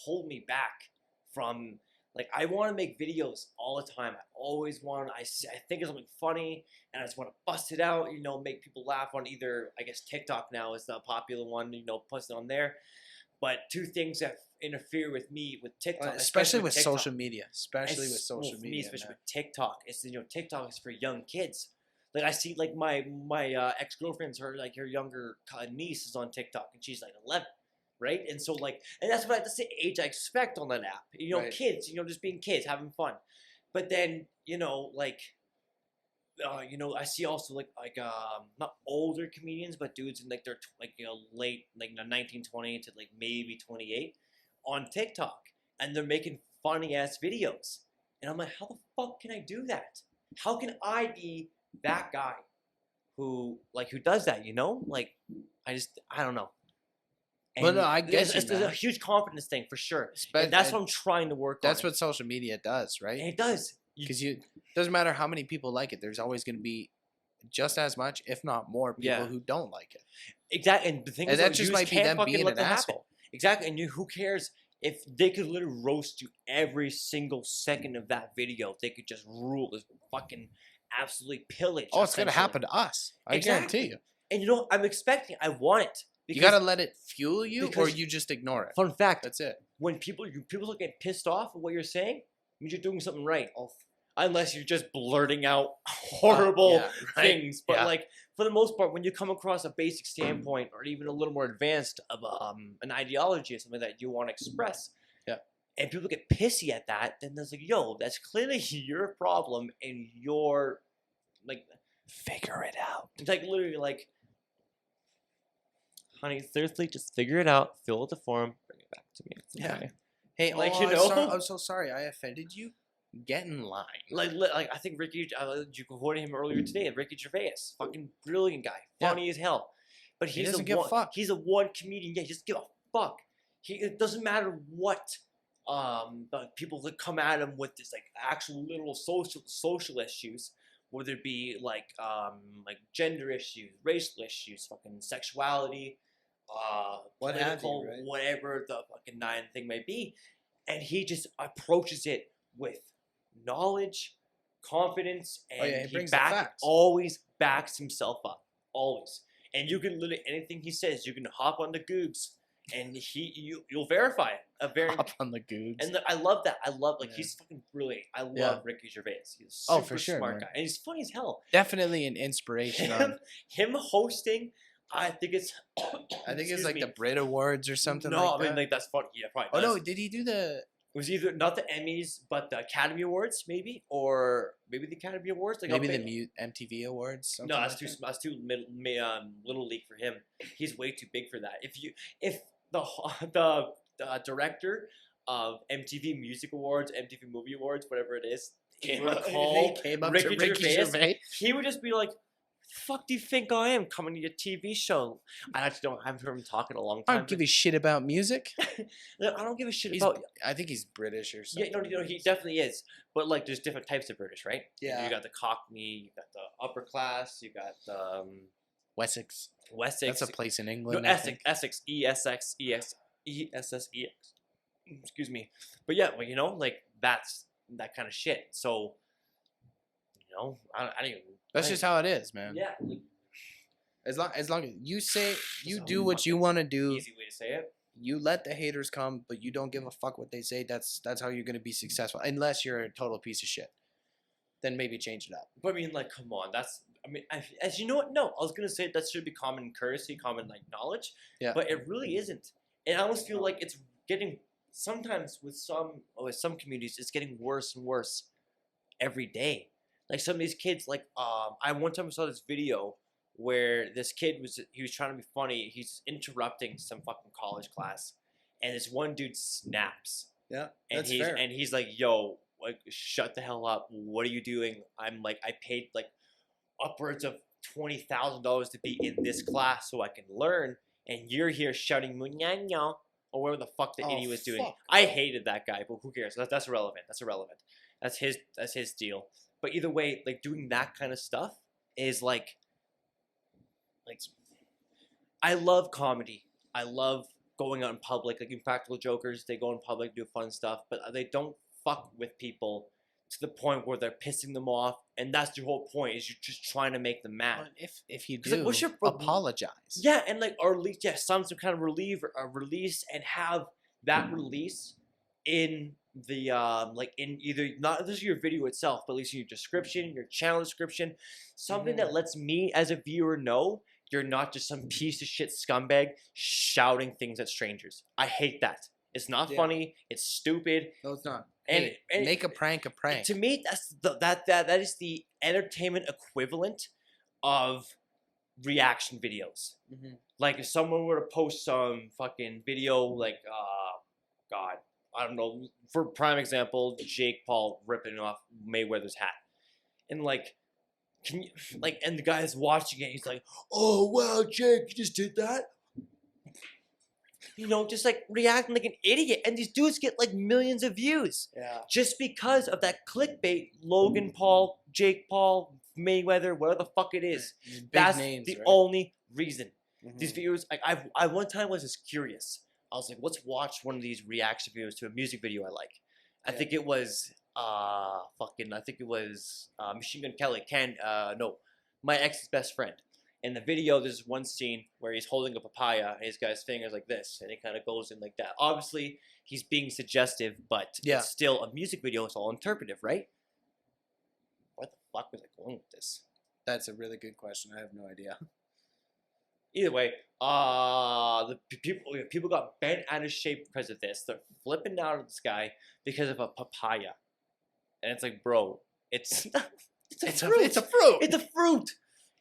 hold me back from, like, I want to make videos all the time. I always want, I think of something funny and I just want to bust it out, you know, make people laugh on either, I guess TikTok now is the popular one, you know, post it on there. But two things that interfere with me with TikTok, Especially with TikTok. social media. Especially with social For me, media. especially man. with TikTok, it's, you know, TikTok is for young kids. Like, I see, like, my ex-girlfriend's, her younger niece is on TikTok, and she's like 11, right? And so, like, and that's the age I expect on that app. You know, Right. kids, you know, just being kids, having fun. But then, you know, like, you know, I see also like not older comedians, but dudes in like their you know, late, like 19, 20 to like maybe 28 on TikTok, and they're making funny ass videos, and I'm like, how the fuck can I do that? How can I be that guy who does that? You know, like, I don't know. Well, no, I get it's you, a man. huge confidence thing for sure, But and that's what I'm trying to work on. That's what social media does, right? And it does. because you doesn't matter how many people like it. There's always going to be just as much, if not more, people Yeah. who don't like it. Exactly, and the thing And is, that though, just you might be can't them fucking being let an that happen. asshole. Exactly, and who cares if they could literally roast you every single second of that video? They could just rule, as fucking absolutely pillage. Oh, it's going to essentially. happen to us. I Exactly. guarantee you. And you know, I'm expecting. I want it. You got to let it fuel you, or because- you just ignore it. Fun fact: That's it. when people get pissed off at what you're saying, it means you're doing something right. Unless you're just blurting out horrible yeah, right. things. But Yeah. like for the most part, when you come across a basic standpoint or even a little more advanced of an ideology or something that you want to express, yeah, and people get pissy at that, then there's like, yo, that's clearly your problem, and you're like, figure it out. it's like literally like, honey, seriously, just figure it out, fill out the form, bring it back to me. It's Yeah. okay. Hey, Like, oh, you know? I'm so sorry. I offended you. Get in line. Like I think Ricky, you quoted him earlier today. Ricky Gervais, fucking brilliant guy, Yeah. funny as hell. But He he's doesn't a give a one, fuck. He's a one comedian. Yeah, he just give a fuck. It doesn't matter what the people that come at him with this like actual literal social issues, whether it be like gender issues, racial issues, fucking sexuality, What have you, political, right? whatever the fucking nine thing may be, and he just approaches it with knowledge, confidence, and Oh, yeah, he brings the facts. always backs himself up, always. And you can literally anything he says, you can hop on the Googs, and you'll verify it. Hop on the Googs. And I love that. I love Yeah. he's fucking brilliant. I love Yeah. Ricky Gervais. He's a Oh, super for sure, smart man. guy, and he's funny as hell. Definitely an inspiration. Him hosting, I think it's. I think it's excuse like me. the Brit Awards or something No, like I mean that. like that's funny. Yeah, probably. Oh does. no, did he do the? It was either not the Emmys, but the Academy Awards, maybe, or maybe the Academy Awards. Like Maybe I'll the bet- MTV Awards. Something No, that's like too. that? That's too little league for him. He's way too big for that. If the director of MTV Music Awards, MTV Movie Awards, whatever it is, Came were up, to call they came up Ricky to Ricky Gervais, Gervais. he would just be like, "Fuck, do you think I am coming to your TV show?" I actually haven't heard him talk in a long I time. don't give a shit about music. I don't give a shit He's, about. I think he's British or Yeah, something. no, he definitely is. But like, there's different types of British, right? Yeah. You got the Cockney, you got the upper class, you got the Wessex. Wessex. That's a place in No, England. I Essex, think. Essex, ESSEX. Excuse me. But yeah, well, you know, like that's that kind of shit. So, you know, I don't even. That's just how it is, man. Yeah. Like, As long as you say you a do what you fucking want to do, easy way to say it. you let the haters come, but you don't give a fuck what they say. That's how you're gonna be successful. Unless you're a total piece of shit, then maybe change it up. But I mean, like, come on. That's. I mean, as you know what? No, I was gonna say that should be common courtesy, common like knowledge. Yeah. But it really isn't. And I almost feel like it's getting sometimes with some communities, it's getting worse and worse every day. Like some of these kids, like I one time saw this video where this kid was trying to be funny. He's interrupting some fucking college class, and this one dude snaps. Yeah, And that's he's fair. and he's like, "Yo, like, shut the hell up! What are you doing? I'm like, I paid like upwards of $20,000 to be in this class so I can learn, and you're here shouting munyanya or whatever the fuck the Oh, idiot was doing." fuck. I hated that guy, but who cares? That's irrelevant. That's irrelevant. That's his deal. But either way, like doing that kind of stuff is like I love comedy. I love going out in public. Like Impractical Jokers, they go in public, do fun stuff, but they don't fuck with people to the point where they're pissing them off. And that's your whole point, is you're just trying to make them mad. But if you 'Cause, like, do, what's your apologize. Yeah, and like, or at least, yeah, some kind of release, and have that release in the like in either not just your video itself, but at least in your description, your channel description, something that lets me as a viewer know you're not just some piece of shit scumbag shouting things at strangers. I hate that. It's not Yeah. funny. It's stupid. No, it's not. And, Hey, make a prank a prank. To me, that's that is the entertainment equivalent of reaction videos. Mhm. Like if someone were to post some fucking video, like God, I don't know. For prime example, Jake Paul ripping off Mayweather's hat, and like, can you like, and the guy's watching it, he's like, "Oh wow, Jake, you just did that." you know, just like reacting like an idiot. And these dudes get like millions of views Yeah. just because of that clickbait. Logan Paul, Jake Paul, Mayweather, whatever the fuck it is. These big That's names, the right? only reason. These Mhm. videos, like I one time was just curious. I was like, let's watch one of these reaction videos to a music video I like. I Yeah. think it was Machine Gun Kelly. No, my ex's best friend. In the video, there's one scene where he's holding a papaya and he's got his fingers like this, and it kind of goes in like that. Obviously, he's being suggestive, but Yeah. it's still a music video. It's all interpretive, right? Where the fuck was I going with this? That's a really good question. I have no idea. Either way, people got bent out of shape because of this. They're flipping out of the sky because of a papaya, and it's like, bro, it's It's fruit. a fruit. It's a fruit.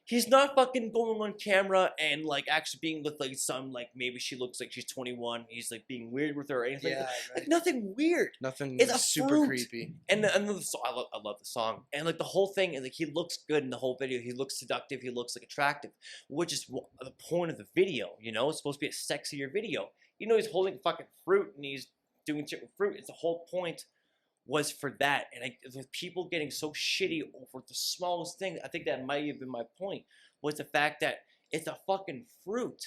He's not fucking going on camera and like actually being with like some like maybe she looks like she's 21. He's like being weird with her or anything. Yeah, Like right. nothing weird. Nothing It's a super fruit. creepy. And the song, I love the song, and like the whole thing, and like he looks good in the whole video. He looks seductive. He looks like attractive, which is the point of the video. You know, it's supposed to be a sexier video. You know, he's holding fucking fruit and he's doing shit with fruit. It's the whole point was for that, and with people getting so shitty over the smallest thing, I think that might have been my point. Was the fact that it's a fucking fruit,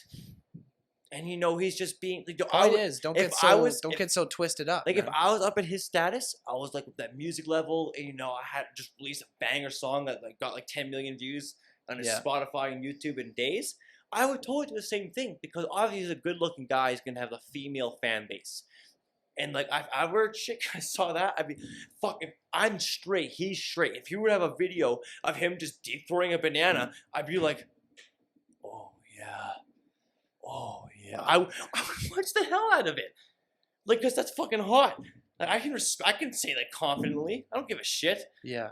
and you know he's just being. Like, Oh, it is. Don't get so get so twisted up. Like man. if I was up at his status, I was like with that music level, and you know I had just released a banger song that like got like 10 million views on his Yeah. Spotify and YouTube in days. I would totally do the same thing because obviously he's a good-looking guy. He's gonna have a female fan base, and like if I were a chick, I saw that. I'd be fucking. I'm straight. He's straight. If you would have a video of him just deep throwing a banana, I'd be like, oh yeah. Oh yeah, I would watch the hell out of it, like, cause that's fucking hot. Like I can say that confidently. I don't give a shit. Yeah.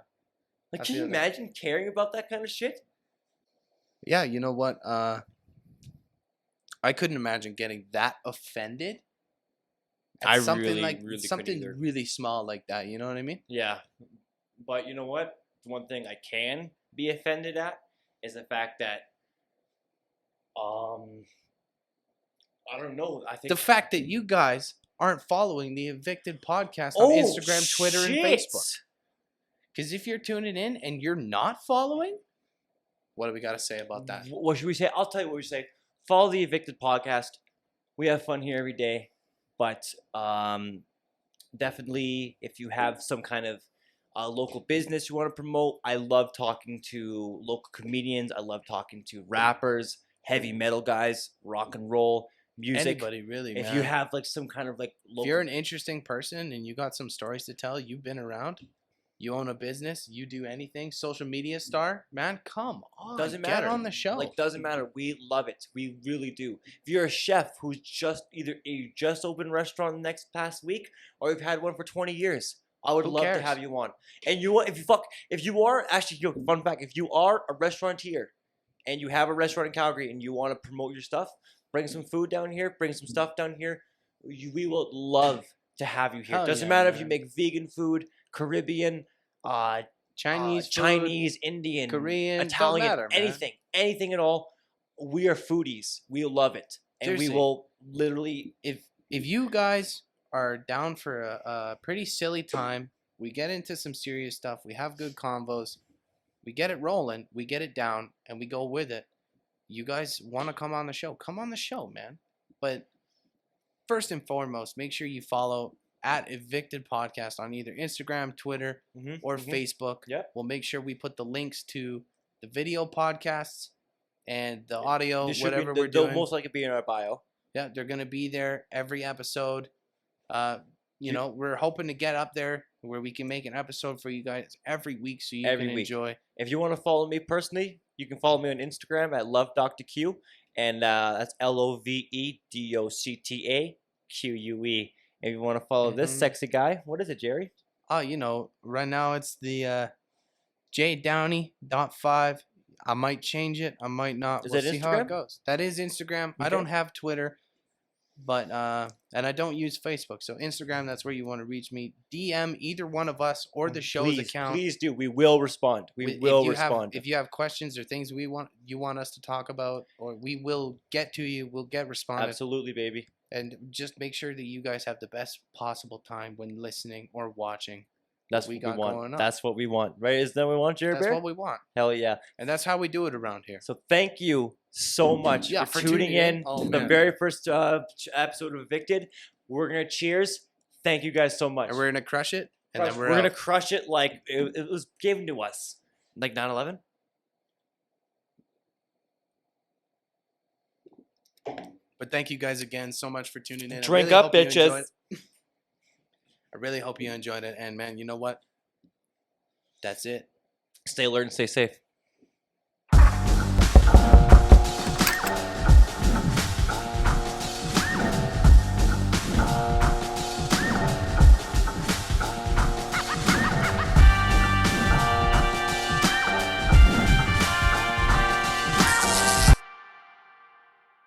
Like, I can you feel that. imagine caring about that kind of shit? Yeah, you know what? I couldn't imagine getting that offended. At something really small like that. You know what I mean? Yeah, but you know what? One thing I can be offended at is the fact that, I don't know. I think The fact that you guys aren't following the Evicted podcast on Instagram, Twitter, and Facebook. Because if you're tuning in and you're not following, what do we got to say about that? What should we say? I'll tell you what we say. Follow the Evicted podcast. We have fun here every day, but definitely if you have some kind of local business you want to promote, I love talking to local comedians. I love talking to rappers, heavy metal guys, rock and roll, music. Anybody really, If man. you have like some kind of like local, If you're an interesting person and you got some stories to tell, you've been around, you own a business, you do anything, social media star, man, come on. doesn't Get matter on the show. Like doesn't matter. We love it. We really do. If you're a chef who's just you just opened a restaurant the next past week, or you've had one for 20 years, I would Who love to cares? have you on. And you want if you are actually, yo, fun fact, if you are a restaurateur and you have a restaurant in Calgary and you want to promote your stuff, bring some food down here, bring some stuff down here. We will love to have you here. Hell Doesn't yeah, matter if you man. make vegan food, Caribbean, Chinese, food, Chinese, Indian, Korean, don't Italian, matter, man. anything at all. We are foodies. We love it, and we Seriously. will literally. If you guys are down for a pretty silly time, we get into some serious stuff. We have good convos. We get it rolling. We get it down, and we go with it. You guys want to come on the show? Come on the show, man. But first and foremost, make sure you follow at Evicted Podcast on either Instagram, Twitter, or Facebook. Yep. We'll make sure we put the links to the video podcasts and the audio, whatever we're they'll doing. most likely be in our bio. Yeah, they're gonna be there every episode. You know, we're hoping to get up there where we can make an episode for you guys every week, so you Every can week. enjoy. If you want to follow me personally, you can follow me on Instagram at LoveDrQ, and that's LoveDoctaQue. If you want to follow this Mhm. sexy guy, what is it, Jerry? Oh, you know, right now it's the JDowney.5. I might change it. I might not. Is We'll that see how it Instagram? goes. That is Instagram. I Okay. don't have Twitter, but and I don't use Facebook. So Instagram, that's where you want to reach me. DM either one of us or the show's account. Please do. We will respond. We will respond. If you have questions or things you want us to talk about, or we will get to you, we'll get responded. Absolutely, baby. And just make sure that you guys have the best possible time when listening or watching. That's we what we got want. going on. That's what we want, right? Isn't that what we want, Jared That's Bear? what we want. Hell yeah. And that's how we do it around here. So thank you so much Yeah, for for tuning tuning in in. Oh, to the man. very first episode of Evicted. We're going to cheers. Thank you guys so much. And we're going to crush it. And Crush- then we're we're going to out. crush it like it was given to us. Like 9/11? But thank you guys again so much for tuning in. Drink I really up, hope you enjoyed bitches. it. I really hope you enjoyed it. And man, you know what? That's it. Stay alert and stay safe.